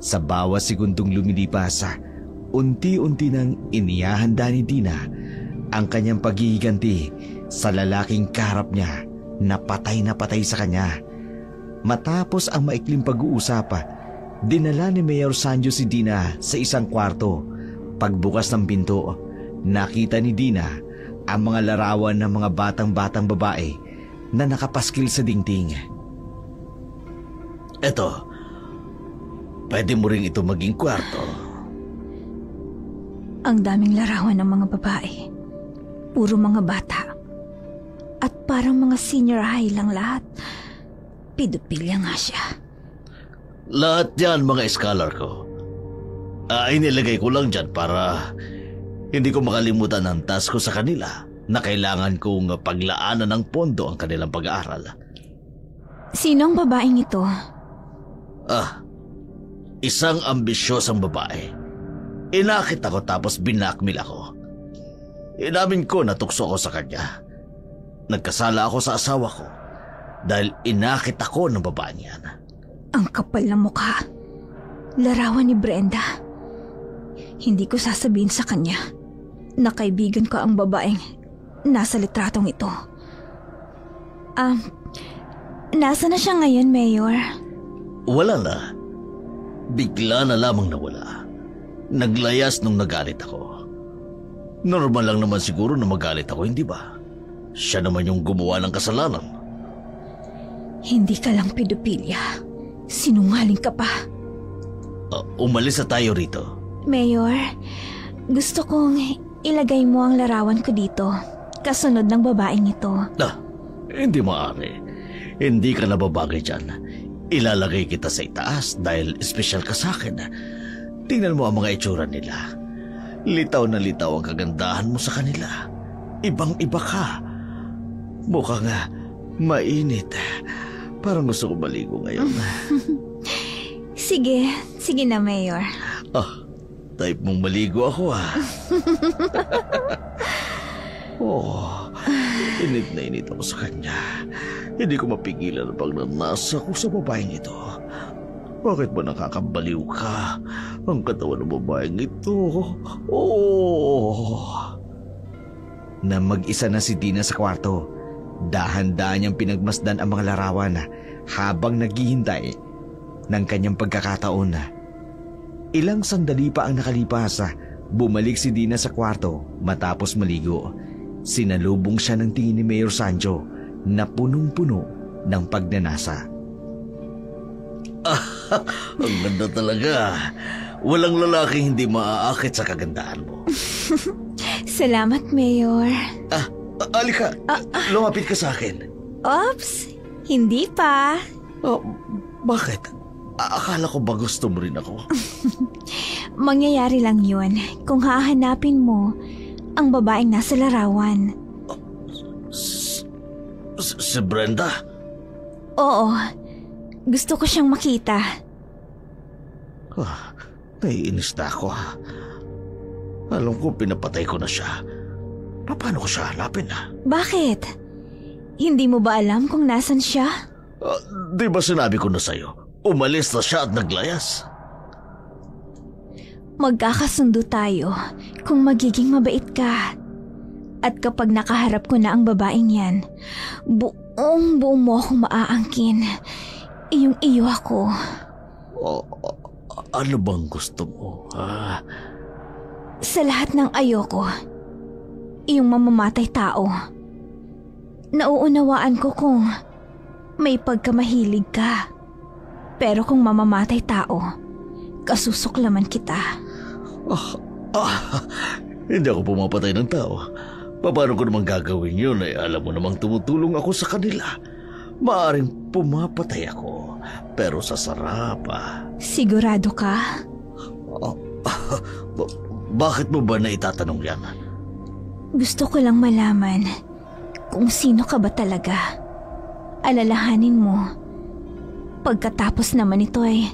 Sa bawat segundong lumilipas, unti-unti nang inihahanda ni Dina ang kanyang paghihiganti sa lalaking kaharap niya na patay sa kanya. Matapos ang maikling pag-uusap, dinala ni Mayor Sancho si Dina sa isang kwarto. Pagbukas ng pinto, nakita ni Dina ang mga larawan ng mga batang-batang babae na nakapaskil sa dingding. Eto, pwede mo rin ito maging kwarto. Ang daming larawan ng mga babae. Puro mga bata. At parang mga senior high lang lahat. Pedophilia nga siya. Lahat yan mga scholar ko. Inilagay ko lang dyan para hindi ko makalimutan ang task ko sa kanila na kailangan kong paglaanan ng pondo ang kanilang pag-aaral. Sino ang babaeng ito? Isang ambisyosang babae. Inakit ako tapos binakmil ako. Inamin ko na tukso ako sa kanya. Nagkasala ako sa asawa ko dahil inakit ako ng babaeng yan. Ang kapal ng mukha. Larawan ni Brenda. Hindi ko sasabihin sa kanya na kaibigan ko ang babaeng nasa litratong ito. Nasa na siya ngayon, Mayor? Wala na. Bigla na lamang nawala. Naglayas nung nagalit ako. Normal lang naman siguro na magalit ako, hindi ba? Siya naman yung gumawa ng kasalanan. Hindi ka lang pedophilia. Sinungaling ka pa. Umalis na tayo rito. Mayor, gusto kong ilagay mo ang larawan ko dito. Kasunod ng babaeng ito. Hindi maaari. Hindi ka nababagay dyan. Ilalagay kita sa itaas dahil espesyal ka sa akin. Tingnan mo ang mga itsura nila. Litaw na litaw ang kagandahan mo sa kanila. Ibang-iba ka. Mukhang mainit. Parang gusto ko maligo ngayon. Sige na, Mayor. Type mong maligo ako init na init ako sa kanya. Hindi ko mapigilan ang pagnanasa ko sa babaeng ito. Bakit ba nakakabaliw ka? Ang katawan ng babaeng ito. Na mag-isa na si Dina sa kwarto, dahan-dahan niyang pinagmasdan ang mga larawan habang naghihintay ng kanyang pagkakataon. Ilang sandali pa ang nakalipas, bumalik si Dina sa kwarto matapos maligo. Sinalubong siya ng tingin ni Mayor Sancho na punong-puno ng pagnanasa. Ang ganda talaga. Walang lalaking hindi maaakit sa kagandahan mo. Salamat, Mayor. Alika, lumapit ka sa akin. Oops, hindi pa. Bakit? Akala ko ba gusto mo rin ako? Mangyayari lang yun kung hahanapin mo ang babaeng nasa larawan. Si Brenda? Oo, gusto ko siyang makita. Naiinis na ako. Alam ko pinapatay ko na siya. Paano ko siya hanapin? Bakit? Hindi mo ba alam kung nasan siya? Di ba sinabi ko na sa'yo? Umalis na siya at naglayas. Magkakasundo tayo kung magiging mabait ka. At kapag nakaharap ko na ang babaeng yan, buong mo akong maaangkin. Iyong-iyo ako. Ano bang gusto mo? Sa lahat ng ayoko, iyong mamamatay tao. Nauunawaan ko kung may pagkamahilig ka. Pero kung mamamatay tao, kasusuklaman kita. Hindi ako pumapatay ng tao. Paano ko namang gagawin yun? Alam mo namang tumutulong ako sa kanila. Maaring pumapatay ako, pero sa sarap. Sigurado ka? Bakit mo ba naitatanong yan? Gusto ko lang malaman kung sino ka ba talaga. Alalahanin mo, pagkatapos naman ito ay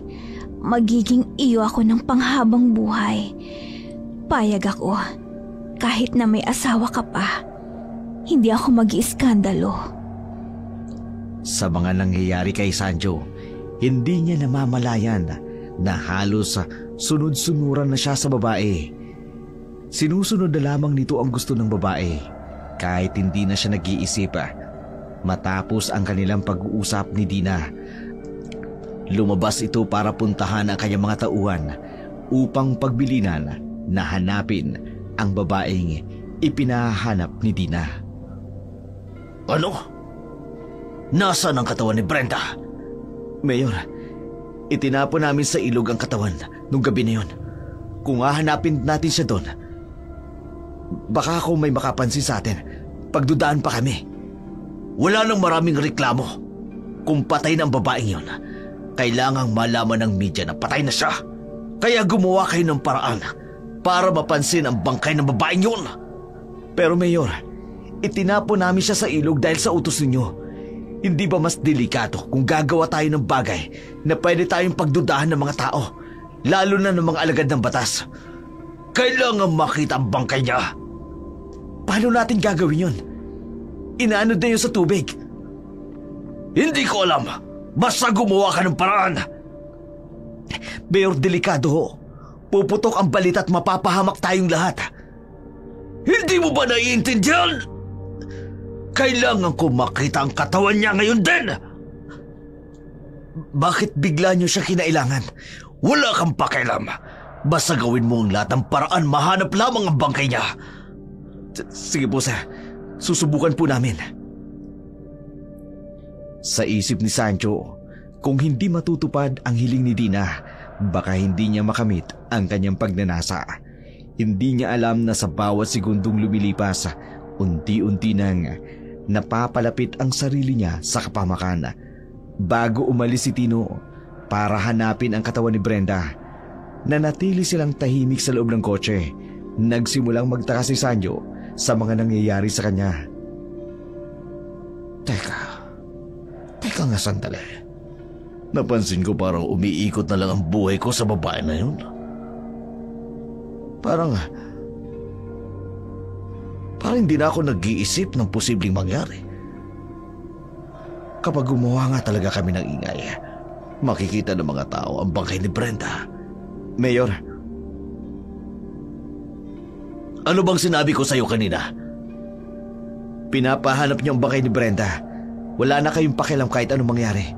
magiging iyo ako ng panghabang buhay. Payag ako, kahit na may asawa ka pa, hindi ako mag-iiskandalo. Sa mga nangyayari kay Sanjo, hindi niya namamalayan na halos sunod-sunuran na siya sa babae. Sinusunod na lamang nito ang gusto ng babae kahit hindi na siya nag-iisip. Matapos ang kanilang pag-uusap ni Dina, lumabas ito para puntahan ang kanyang mga tauhan upang pagbilinan na hanapin ang babaeng ipinahanap ni Dina. Ano? Nasaan ang katawan ni Brenda? Mayor, itinapon namin sa ilog ang katawan nung gabi na yun. Kung hahanapin natin siya doon, baka kung may makapansin sa atin, pagdudaan pa kami. Wala nang maraming reklamo. Kung patay ng babaeng yun, kailangang malaman ng media na patay na siya. Kaya gumawa kayo ng paraan para mapansin ang bangkay ng babaeng yun. Pero Mayor, itinapon namin siya sa ilog dahil sa utos ninyo. Hindi ba mas delikado kung gagawa tayo ng bagay na pwede tayong pagdudahan ng mga tao, lalo na ng mga alagad ng batas? Kailangan makita ang bangkay niya. Paano natin gagawin yun? Inaano na yun sa tubig? Hindi ko alam. Basta gumawa ka ng paraan. Mayor, delikado ho. Puputok ang balit at mapapahamak tayong lahat. Hindi mo ba naiintindihan? Kailangan ko makita ang katawan niya ngayon din. Bakit bigla niyo siya kinailangan? Wala kang pakialam. Basta gawin mo ang lahat ng paraan, mahanap lamang ang bangkay niya. Sige po, sir. Susubukan po namin. Sa isip ni Sancho, kung hindi matutupad ang hiling ni Dina, baka hindi niya makamit ang kanyang pagnanasa. Hindi niya alam na sa bawat segundong lumilipas, unti-unti nang napapalapit ang sarili niya sa kapamakan. Bago umalis si Tino para hanapin ang katawan ni Brenda, nanatili silang tahimik sa loob ng kotse. Nagsimulang magtaka si Sanjo sa mga nangyayari sa kanya. Teka nga sandali. Napansin ko parang umiikot na lang ang buhay ko sa babae na yun. Parang hindi na ako nag-iisip ng posibleng mangyari. Kapag gumawa nga talaga kami ng ingay, makikita ng mga tao ang bangkay ni Brenda. Mayor, ano bang sinabi ko sa'yo kanina? Pinapahanap niyo ang bangkay ni Brenda. Wala na kayong pakialam kahit anong mangyari.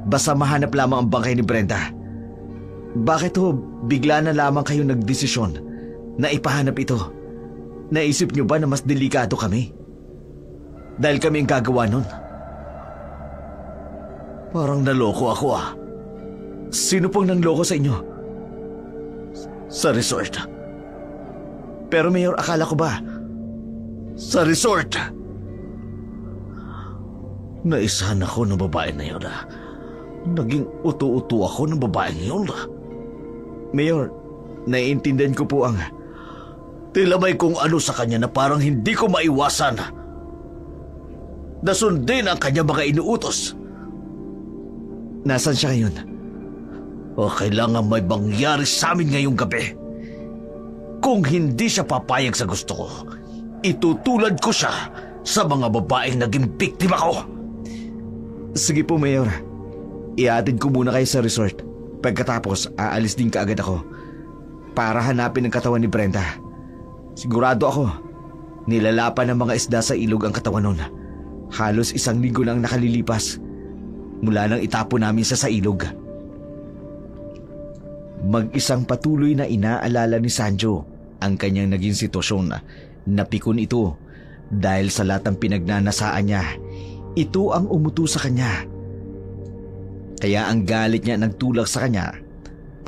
Basta mahanap lamang ang bangkay ni Brenda. Bakit ho bigla na lamang kayong nagdesisyon na ipahanap ito? Naisip niyo ba na mas delikado kami? Dahil kami ang gagawa nun. Parang naloko ako. Sino pong nangloko sa inyo? Sa resort. Pero Mayor, akala ko ba? Sa resort. Naisahan ako ng babae na yun. Naging utu-utu ako ng babaeng yun. Mayor, naiintindihan ko po ang... Tila may kung ano sa kanya na parang hindi ko maiwasan. Nasundin ang kanya mga inuutos. Nasaan siya ngayon? O kailangan may mangyari sa amin ngayong gabi. Kung hindi siya papayag sa gusto ko, itutulad ko siya sa mga babaeng naging biktima ko. Sige po, Mayor. Iatid ko muna kayo sa resort. Pagkatapos, aalis din kaagad ako para hanapin ang katawan ni Brenda. Sigurado ako, nilalapan ng mga isda sa ilog ang katawan nun. Halos 1 linggo nang nakalilipas mula nang itapon namin sa ilog. Mag-isang patuloy na inaalala ni Sanjo ang kanyang naging sitwasyon. Napikon ito dahil sa lahat ng pinagnanasaan niya. Ito ang umuto sa kanya. Kaya ang galit niya nagtulak sa kanya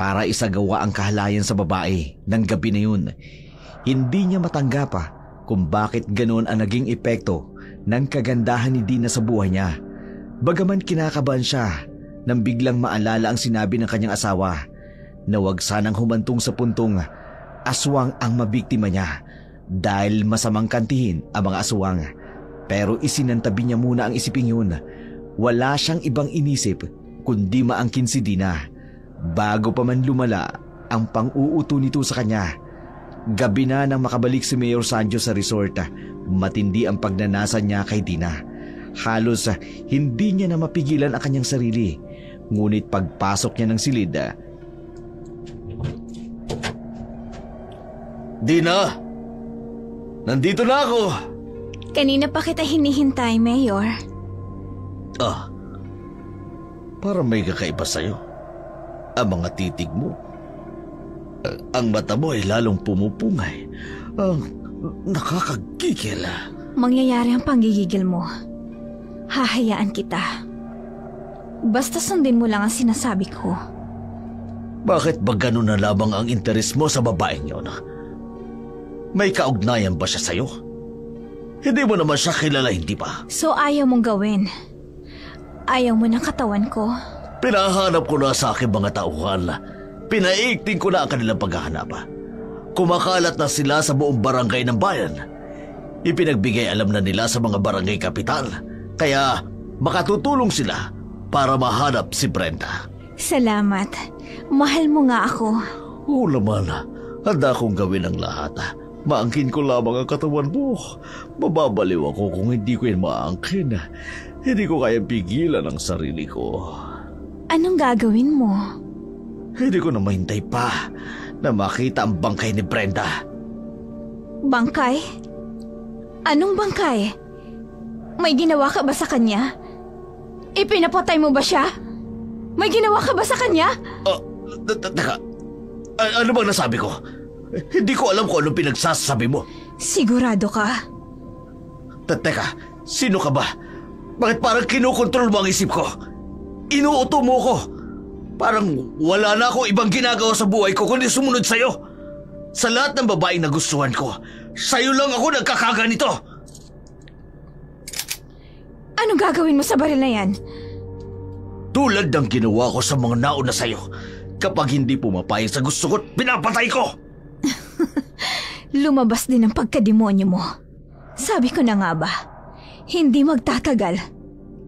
para isagawa ang kahalayan sa babae ng gabi na yun. Hindi niya matanggap kung bakit ganoon ang naging epekto ng kagandahan ni Dina sa buhay niya. Bagaman kinakabahan siya nang biglang maalala ang sinabi ng kanyang asawa na huwag sanang humantong sa puntong aswang ang mabiktima niya dahil masamang kantihin ang mga aswang. Pero isinantabi niya muna ang isiping yun. Wala siyang ibang inisip kundi maangkin si Dina. Bago pa man lumala ang pang-uuto nito sa kanya. Gabi na nang makabalik si Mayor Sanjo sa resort, matindi ang pagnanasa niya kay Dina. Halos hindi niya na mapigilan ang kanyang sarili. Ngunit pagpasok niya ng silid, Dina! Nandito na ako! Kanina pa kita hinihintay, Mayor. Para may kakaiba sa'yo. Ang mga titig mo. Ang mata mo ay lalong pumupungay. Nakakagigil. Mangyayari ang panggigigil mo. Hahayaan kita. Basta sundin mo lang ang sinasabi ko. Bakit ba ganun na lamang ang interes mo sa babaeng yun? May kaugnayan ba siya sa'yo? Hindi mo naman siya kilala, hindi ba? So ayaw mong gawin? Ayaw mo ng katawan ko? Pinahanap ko na sa aking mga tauhan. Pinaigting ko na ang kanilang paghahanap. Kumakalat na sila sa buong barangay ng bayan. Ipinagbigay alam na nila sa mga barangay kapital. Kaya makatutulong sila para mahanap si Brenda. Salamat. Mahal mo nga ako. Oo naman. Handa akong gawin ang lahat. Maangkin ko lamang ang katawan mo. Mababaliw ako kung hindi ko yan maangkin. Hindi ko kaya pigilan ang sarili ko. Anong gagawin mo? Hindi ko na mahintay pa na makita ang bangkay ni Brenda. Bangkay? Anong bangkay? May ginawa ka ba sa kanya? Ipinapatay mo ba siya? May ginawa ka ba sa kanya? Teka, ano bang nasabi ko? Hindi ko alam kung anong pinagsasabi mo. Sigurado ka? Teka, sino ka ba? Bakit parang kinukontrol mo ang isip ko? Inuuto mo ko. Parang wala na akong ibang ginagawa sa buhay ko kundi sumunod sa'yo. Sa lahat ng babaeng nagustuhan ko, sa'yo lang ako nagkakaganito. Anong gagawin mo sa baril na yan? Tulad ng ginawa ko sa mga nauna sa'yo. Kapag hindi pumapayag sa gusto ko, pinapatay ko. Lumabas din ang pagkademonyo mo. Sabi ko na nga ba, hindi magtatagal.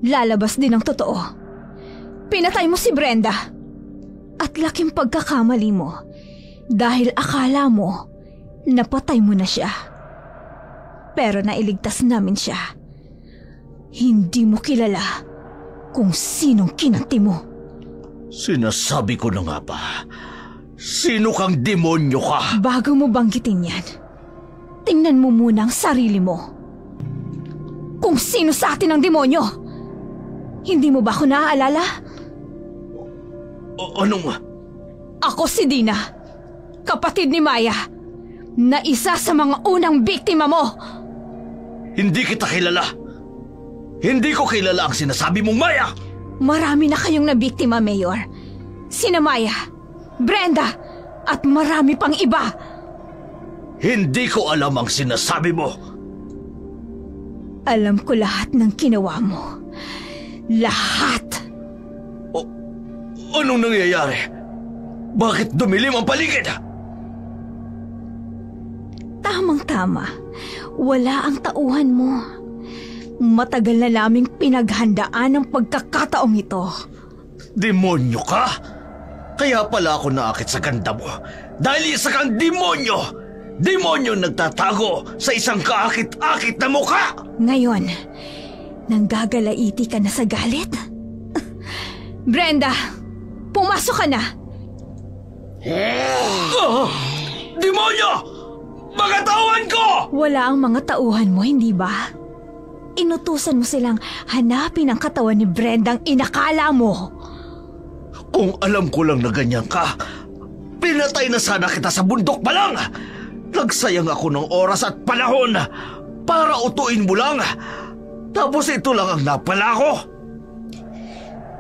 Lalabas din ang totoo. Pinatay mo si Brenda. At laking pagkakamali mo dahil akala mo napatay mo na siya. Pero nailigtas namin siya. Hindi mo kilala kung sinong kinanti mo. Sinasabi ko na nga ba, sino kang demonyo ka? Bago mo banggitin yan, tingnan mo muna ang sarili mo. Kung sino sa atin ang demonyo. Hindi mo ba ako naaalala? Anong? Ako si Dina, kapatid ni Maya, na isa sa mga unang biktima mo. Hindi kita kilala. Hindi ko kilala ang sinasabi mong Maya. Marami na kayong nabiktima, Mayor. sina Maya, Brenda, at marami pang iba. Hindi ko alam ang sinasabi mo. Alam ko lahat ng ginawa mo. Lahat. Anong nangyayari? Bakit dumilim ang paligid? Tamang-tama. Wala ang tauhan mo. Matagal na naming pinaghandaan ang pagkakataong ito. Demonyo ka? Kaya pala ako naakit sa ganda mo. Dahil isa kang demonyo! Demonyo nagtatago sa isang kaakit-akit na mukha! Ngayon, nanggagalaiti ka na sa galit? Brenda, pumasok ka na! Demonyo! Mga tauhan ko! Wala ang mga tauhan mo, hindi ba? Inutusan mo silang hanapin ang katawan ni Brenda ang inakala mo. Kung alam ko lang na ganyan ka, pinatay na sana kita sa bundok pa lang! Nagsayang ako ng oras at panahon para utuin mo lang. Tapos ito lang ang napala ko.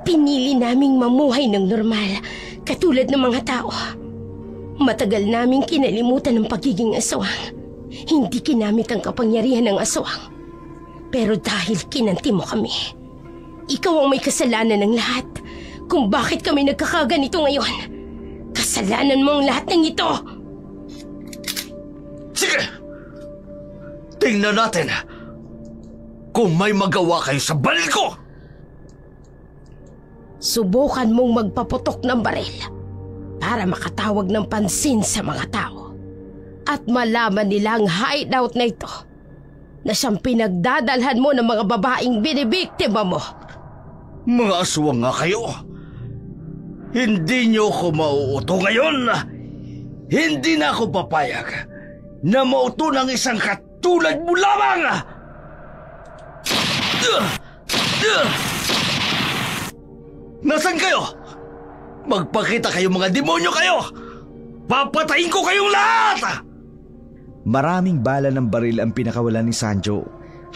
Pinili naming mamuhay ng normal, katulad ng mga tao. Matagal naming kinalimutan ng pagiging aswang. Hindi kinamit ang kapangyarihan ng aswang. Pero dahil kinanti mo kami, ikaw ang may kasalanan ng lahat kung bakit kami nagkakaganito ngayon. Kasalanan mo ang lahat ng ito. Sige! Tingnan natin kung may magawa kayo sa baril ko! Subukan mong magpaputok ng baril para makatawag ng pansin sa mga tao at malaman nila ang hideout na ito na siyang pinagdadalhan mo ng mga babaeng binibiktima mo. Mga aswang nga kayo! Hindi niyo ko mauuto ngayon! Hindi na ako papayag na mauto ng isang katulad mo lamang! Nasaan kayo? Magpakita kayo mga demonyo kayo! Papatayin ko kayong lahat! Maraming bala ng baril ang pinakawalan ni Sanjo.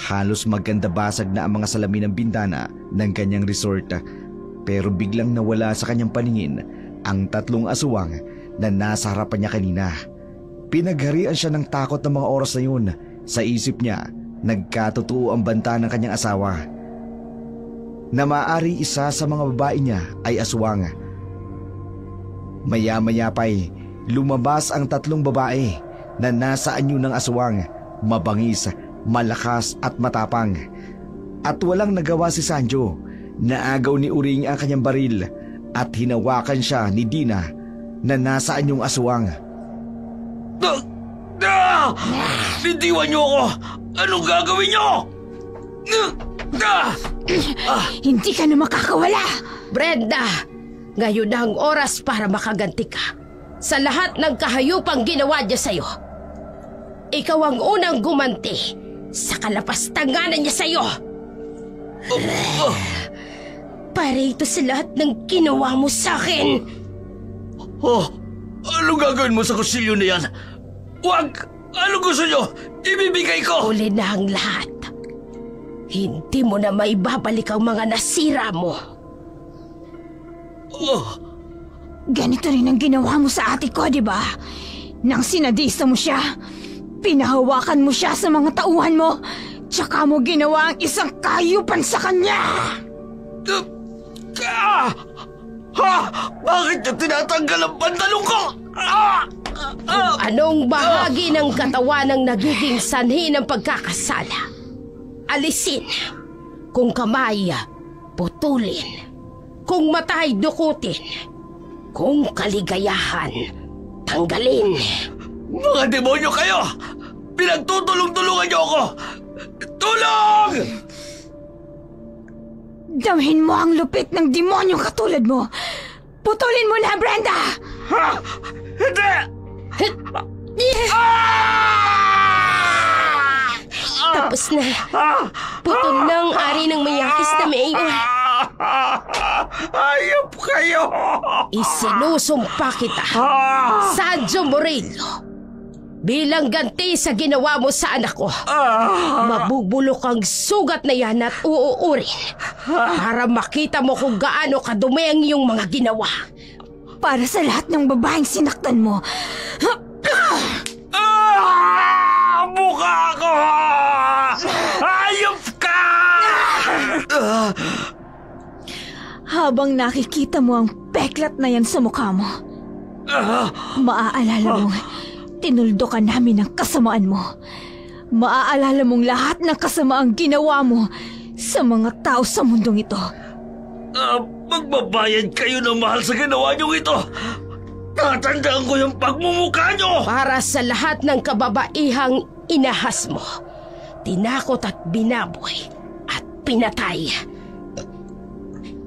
Halos magkanda basag na ang mga salamin ng bintana ng kanyang resort. Pero biglang nawala sa kanyang paningin ang tatlong aswang na nasa harapan niya kanina. Pinagharian siya ng takot ng mga oras na yun. Sa isip niya, nagkatotoo ang banta ng kanyang asawa na maaari isa sa mga babae niya ay aswang. Maya-maya pa'y lumabas ang tatlong babae na nasa anyo ng aswang, mabangis, malakas at matapang. At walang nagawa si Sanjo. Naagaw ni Uring ang kanyang baril at hinawakan siya ni Dina na nasa anyong aswang. Bitiwan niyo ako! Anong gagawin niyo? Hindi ka na makakawala! Brenda, ngayon na ang oras para makaganti ka sa lahat ng kahayupang ginawa niya sa'yo. Ikaw ang unang gumanti sa kalapastanganan niya sa'yo. Para ito sa lahat ng ginawa mo sa'kin. Anong gagawin mo sa kusilyo na yan? Wag! Ano gusto niyo? Ibibigay ko! Uli na ang lahat. Hindi mo na maibabalik ang mga nasira mo. Ganito rin ang ginawa mo sa ate ko, di ba? Nang sinadista mo siya, pinahawakan mo siya sa mga tauhan mo, tsaka mo ginawa ang isang kayupan sa kanya! Bakit niyo tinatanggal ang pantalong ko? Kung anong bahagi ng katawan ang nagiging sanhi ng pagkakasala, alisin. Kung kamay, putulin. Kung matay, dukutin. Kung kaligayahan, tanggalin. Mga demonyo kayo! Pinagtutulong-tulungan niyo ako! Tulong! Damhin mo ang lupit ng demonyong katulad mo! Putulin mo na, Brenda! Hindi! Tapos na. Putol na ang ari ng mayakis na mayor. Ayop kayo! Isinusumpa kita, Sanjo Murillo, bilang ganti sa ginawa mo sa anak ko. Mabubulok ang sugat na yan at uuurin para makita mo kung gaano kadumi ang iyong mga ginawa. para sa lahat ng babaeng sinaktan mo. Mukha ko! Hayop ka! Habang nakikita mo ang peklat na yan sa mukha mo, maaalala mong tinuldo ka namin ng kasamaan mo. Maaalala mong lahat ng kasamaang ginawa mo sa mga tao sa mundong ito. Magbabayad kayo ng mahal sa ginawa niyong ito. Tatandaan ko yung pagmumukha niyo! Para sa lahat ng kababaihang inahas mo, tinakot at binaboy at pinatay.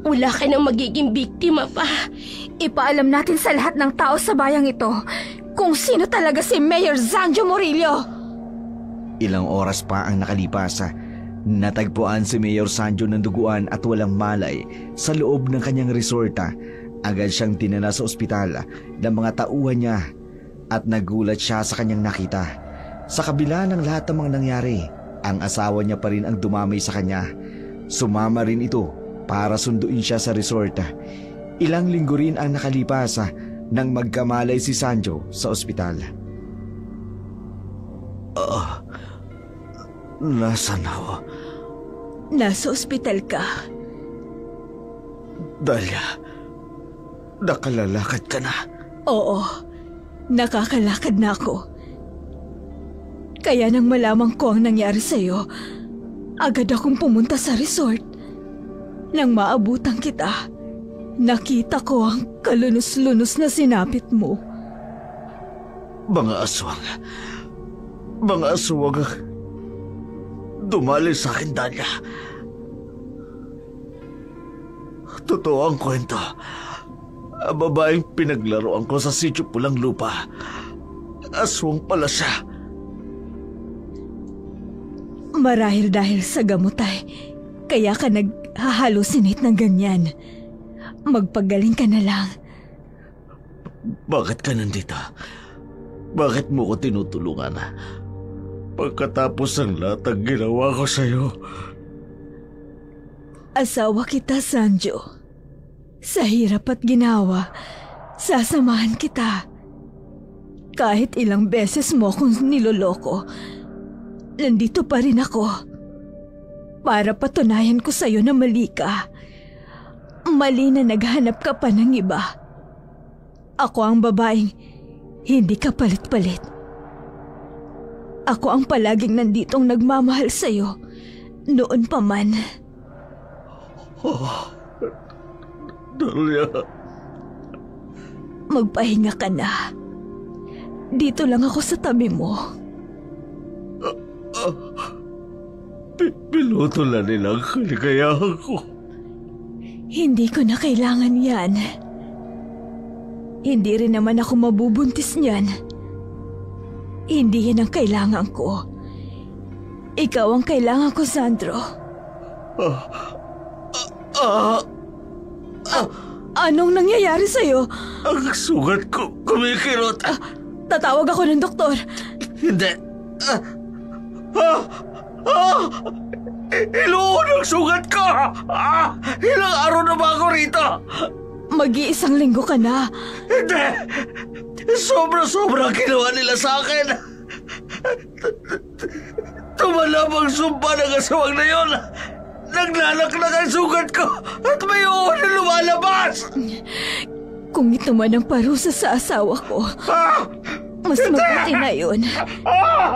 Wala ka nang magiging biktima pa. Ipaalam natin sa lahat ng tao sa bayang ito kung sino talaga si Mayor Sanjo Murillo. Ilang oras pa ang nakalipas. Natagpuan si Mayor Sanjo ng duguan at walang malay sa loob ng kanyang resorta. Agad siyang dinala sa ospital ng mga tauhan niya at nagulat siya sa kanyang nakita. Sa kabila ng lahat ng mga nangyari, ang asawa niya pa rin ang dumamay sa kanya. Sumama rin ito para sunduin siya sa resort. Ilang linggo rin ang nakalipas nang magkamalay si Sanjo sa ospital. Nasaan ako? Nasa ospital ka. Dahlia, nakalalakad ka na. Oo, nakakalakad na ako. Kaya nang malaman ko ang nangyari sa'yo, agad akong pumunta sa resort. Nang maabutan kita, nakita ko ang kalunos-lunos na sinapit mo. Mga aswang, dumali sa akin, Dahlia. Totoo ang kwento. Ang babaeng pinaglaruan ko sa sitio Pulang Lupa, aswang pala siya. Marahil dahil sa gamot kaya ka nag-halusinate ng ganyan. Magpagaling ka na lang. Bakit ka nandito? Bakit mo ko tinutulungan? Pagkatapos ng lahat ng ginawa ko sa'yo. Asawa kita, Sanjo. Sa hirap at ginawa, sasamahan kita. Kahit ilang beses mo akong niloloko, nandito pa rin ako. Para patunayan ko sa'yo na mali ka. Mali na naghanap ka pa ng iba. Ako ang babaeng hindi ka palit-palit. Ako ang palaging nanditong nagmamahal sa'yo, noon pa man. Dahlia. Magpahinga ka na. Dito lang ako sa tabi mo. Piloto na nila ang kaligayahan ko. Hindi ko na kailangan yan. Hindi rin naman ako mabubuntis niyan. Hindi yan ang kailangan ko. Ikaw ang kailangan ko, Sandro. Anong nangyayari sa'yo? Ang sugat ko kumikirot. Tatawag ako ng doktor. Hindi. Iluon ang sugat ko! Ilang araw na ba ako rito? Mag-iisang linggo ka na. Hindi! Sobra-sobra ang ginawa nila sa akin. Tumalab ang sumpa ng asawang na yun. Naglalaklag ang sugat ko at may uho na lumalabas. Kung ito man ang parusa sa asawa ko, mas mabuti na yun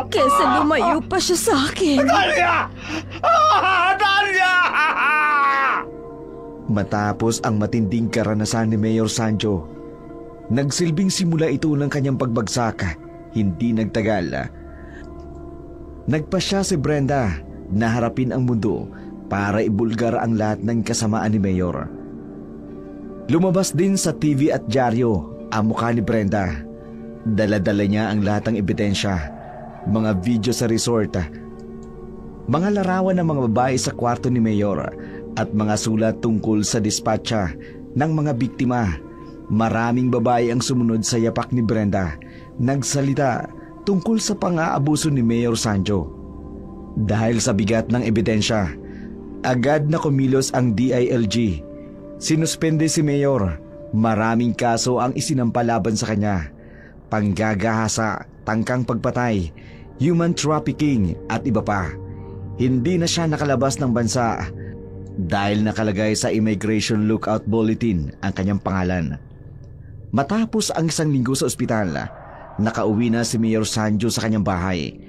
kesa lumayo pa siya sa akin. Dahlia! Dahlia! Matapos ang matinding karanasan ni Mayor Sanjo, nagsilbing simula ito ng kanyang pagbagsak. Hindi nagtagal. Nagpa siya si Brenda na harapin ang mundo para ibulgar ang lahat ng kasamaan ni Mayor. Lumabas din sa TV at dyaryo ang mukha ni Brenda. Dala-dala niya ang lahat ng ebidensya, mga video sa resort, mga larawan ng mga babae sa kwarto ni Mayor at mga sulat tungkol sa dispatcha ng mga biktima. Maraming babae ang sumunod sa yapak ni Brenda, nagsalita tungkol sa pang-aabuso ni Mayor Sanjo. Dahil sa bigat ng ebidensya, agad na kumilos ang DILG. Sinuspende si Mayor Maraming kaso ang isinampalaban sa kanya. Panggagahasa, tangkang pagpatay, human trafficking at iba pa. Hindi na siya nakalabas ng bansa dahil nakalagay sa Immigration Lookout Bulletin ang kanyang pangalan. Matapos ang 1 linggo sa ospital, nakauwi na si Mayor Sanjo sa kanyang bahay.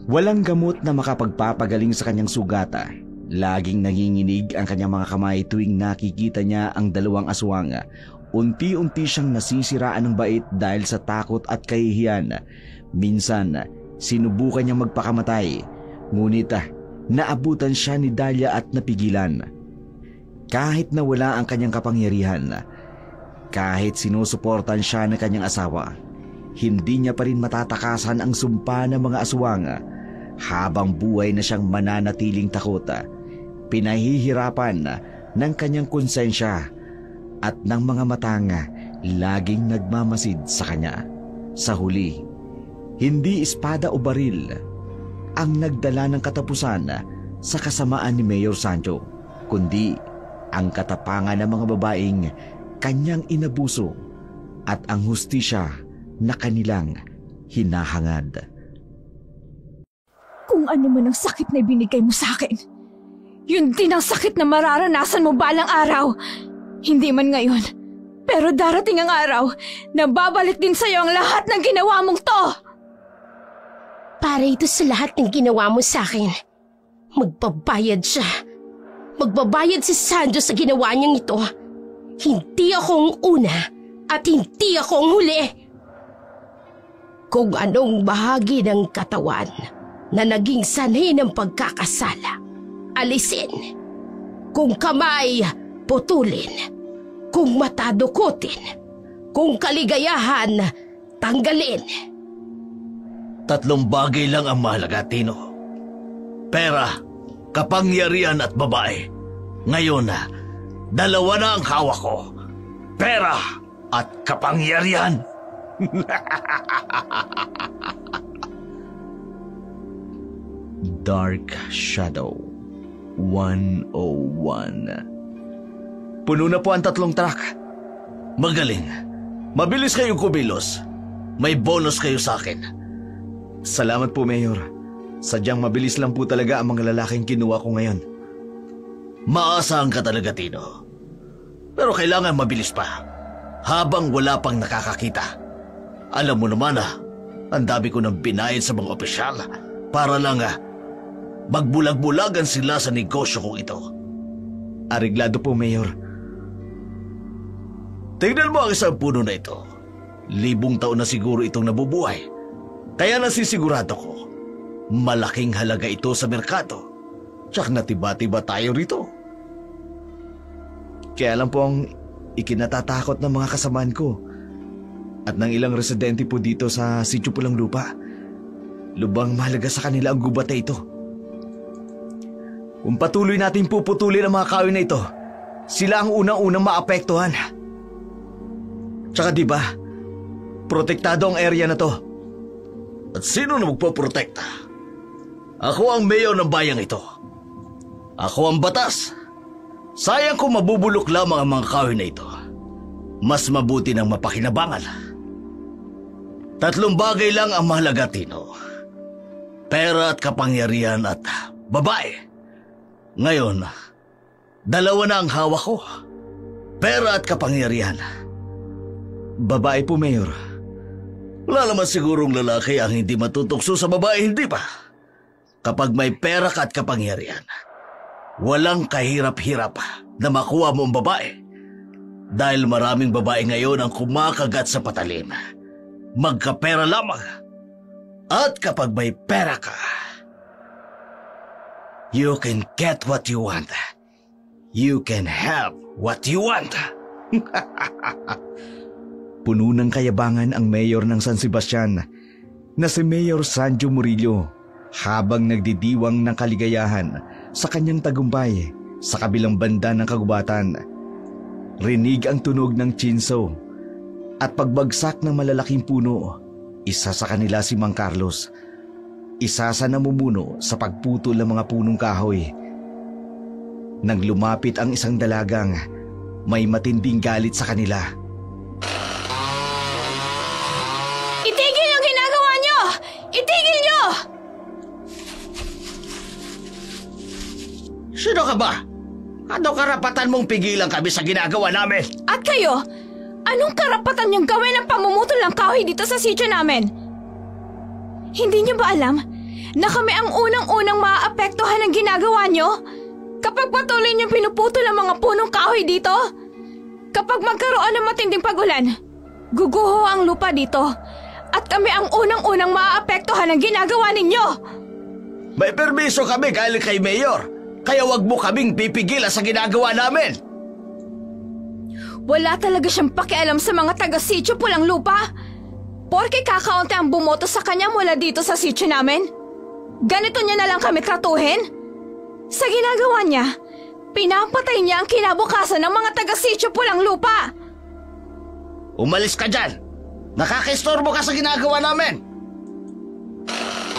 Walang gamot na makapagpapagaling sa kanyang sugata. Laging nanginginig ang kanyang mga kamay tuwing nakikita niya ang 2 aswang. Unti-unti siyang nasisiraan ng bait dahil sa takot at kahihiyan. Minsan, sinubukan niyang magpakamatay. Ngunit naabutan siya ni Dahlia at napigilan. Kahit na wala ang kanyang kapangyarihan, kahit sinusuportan siya ng kanyang asawa, hindi niya pa rin matatakasan ang sumpa ng mga aswang. Habang buhay na siyang mananatiling takot, pinahihirapan ng kanyang konsensya at ng mga matang laging nagmamasid sa kanya. Sa huli, hindi espada o baril ang nagdala ng katapusan sa kasamaan ni Mayor Sanjo, kundi ang katapangan ng mga babaeng kanyang inabuso at ang hustisya na kanilang hinahangad. Kung ano man ang sakit na ibinigay mo sa akin, yun din ang sakit na mararanasan mo balang araw. Hindi man ngayon, pero darating ang araw na babalik din sa'yo ang lahat ng ginawa mong to. Para ito sa lahat ng ginawa mo sa akin. Magbabayad siya. Magbabayad si Sanjo sa ginawa niyang ito. Hindi ako ang una at hindi ako ang huli. Kung anong bahagi ng katawan na naging sanhi ng pagkakasala, alisin. Kung kamay, putulin. Kung mata, dukutin. Kung kaligayahan, tanggalin. 3 bagay lang ang mahalaga, Tino. Pera, kapangyarihan at babae. Ngayon, 2 na ang hawak ko. Pera at kapangyarihan. Dark Shadow 101. Puno na po ang 3 truck. Magaling. Mabilis kayong kumilos. May bonus kayo sa akin. Salamat po, Mayor. Sadyang mabilis lang po talaga ang mga lalaking kinuha ko ngayon. Maasahan ka talaga, Tino. Pero kailangan mabilis pa. Habang wala pang nakakakita. Alam mo naman ang dami ko nang binayad sa mga opisyal para lang magbulag-bulagan sila sa negosyo kong ito. Areglado po, Mayor. Tingnan mo ang isang puno na ito. 1,000 taon na siguro itong nabubuhay. Kaya nasisigurado ko, malaking halaga ito sa merkado. Tsak natiba-tiba tayo rito. Kaya lang po ang ikinatatakot ng mga kasamaan ko at ng ilang residente po dito sa Sitio Pulang Lupa. Lubang mahalaga sa kanila ang gubat na ito. Kung patuloy natin puputulin ang mga kahoy na ito, sila ang unang-unang maapektuhan. Tsaka diba, protektado ang area na to. At sino na magpoprotekta? Ako ang mayor ng bayang ito. Ako ang batas. Sayang kung mabubulok lamang ang mga kahoy na ito. Mas mabuti nang mapakinabangan. 3 bagay lang ang mahalaga, Tino. Pera at kapangyarihan at babae. Ngayon, 2 na ang hawak ko. Pera at kapangyarihan. Babae po, Mayor. Wala naman sigurong lalaki ang hindi matutukso sa babae, hindi ba? Kapag may pera ka at kapangyarihan, walang kahirap-hirap na makuha mo ang babae. Dahil maraming babae ngayon ang kumakagat sa patalim. Magkapera lamang. At kapag may pera ka, you can get what you want. You can have what you want. Puno ng kayabangan ang mayor ng San Sebastian na si Mayor Sanjo Murillo habang nagdidiwang ng kaligayahan sa kanyang tagumpay sa kabilang banda ng kagubatan. Rinig ang tunog ng tsinso at pagbagsak ng malalaking puno. Isa sa kanila si Mang Carlos, isa sa namumuno sa pagputol ng mga punong kahoy. Nang lumapit ang isang dalagang, may matinding galit sa kanila. Itigil yung ginagawa nyo! Itigil nyo! Sino ka ba? Ano karapatan mong pigilan kami sa ginagawa namin? At kayo, anong karapatan niyong gawin ang pamumutol ng kahoy dito sa sityo namin? Hindi niyo ba alam na kami ang unang-unang maaapektuhan ng ginagawa niyo? Kapag patuloy niyong pinuputol ang mga punong kahoy dito? Kapag magkaroon ng matinding pagulan, guguho ang lupa dito at kami ang unang-unang maaapektuhan ng ginagawa ninyo! May permiso kami galing kay Mayor. Kaya wag mo kaming pipigilan sa ginagawa namin. Wala talaga siyang pakialam sa mga taga-sityo Pulang Lupa. Porke kakaunti ang bumoto sa kanya mula dito sa sityo namin. Ganito niya na lang kami tratuhin? Sa ginagawa niya, pinapatay niya ang kinabukasan ng mga taga-sityo Pulang Lupa. Umalis ka dyan. Nakakaistorbo ka sa ginagawa namin.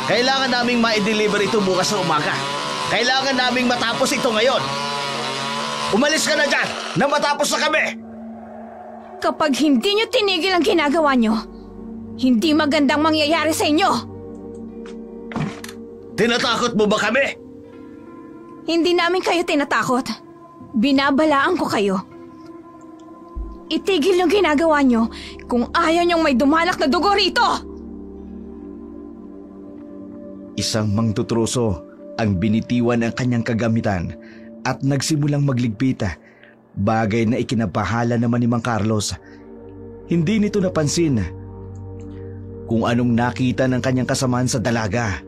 Kailangan naming ma-deliver ito bukas sa umaga. Kailangan naming matapos ito ngayon. Umalis ka na dyan na matapos na kami. Kapag hindi niyo tinigil ang ginagawa niyo, hindi magandang mangyayari sa inyo. Tinatakot mo ba kami? Hindi namin kayo tinatakot. Binabalaan ko kayo. Itigil yung ginagawa niyo kung ayaw niyong may dumalak na dugo rito. Isang mangtutruso ang binitiwan ang kanyang kagamitan at nagsimulang magligpita, bagay na ikinabahala naman ni Mang Carlos. Hindi nito napansin kung anong nakita ng kanyang kasamaan sa dalaga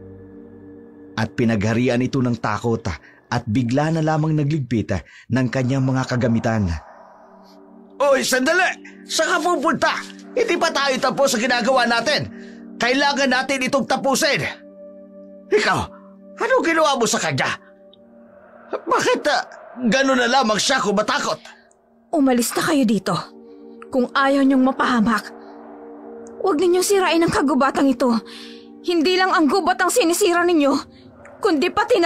at pinagharian ito ng takot at bigla na lamang nagligpit ng kanyang mga kagamitan. Oy, sandali! Saan ka pupunta? Hindi pa tayo tapos sa ginagawa natin. Kailangan natin itong tapusin. Ikaw, ano ginawa mo sa kanya? Bakit gano'n na lamang siya kung matakot? Umalis na kayo dito. Kung ayaw niyong mapahamak, huwag ninyong sirain ang kagubatang ito. Hindi lang ang gubat ang sinisira ninyo, kundi pati na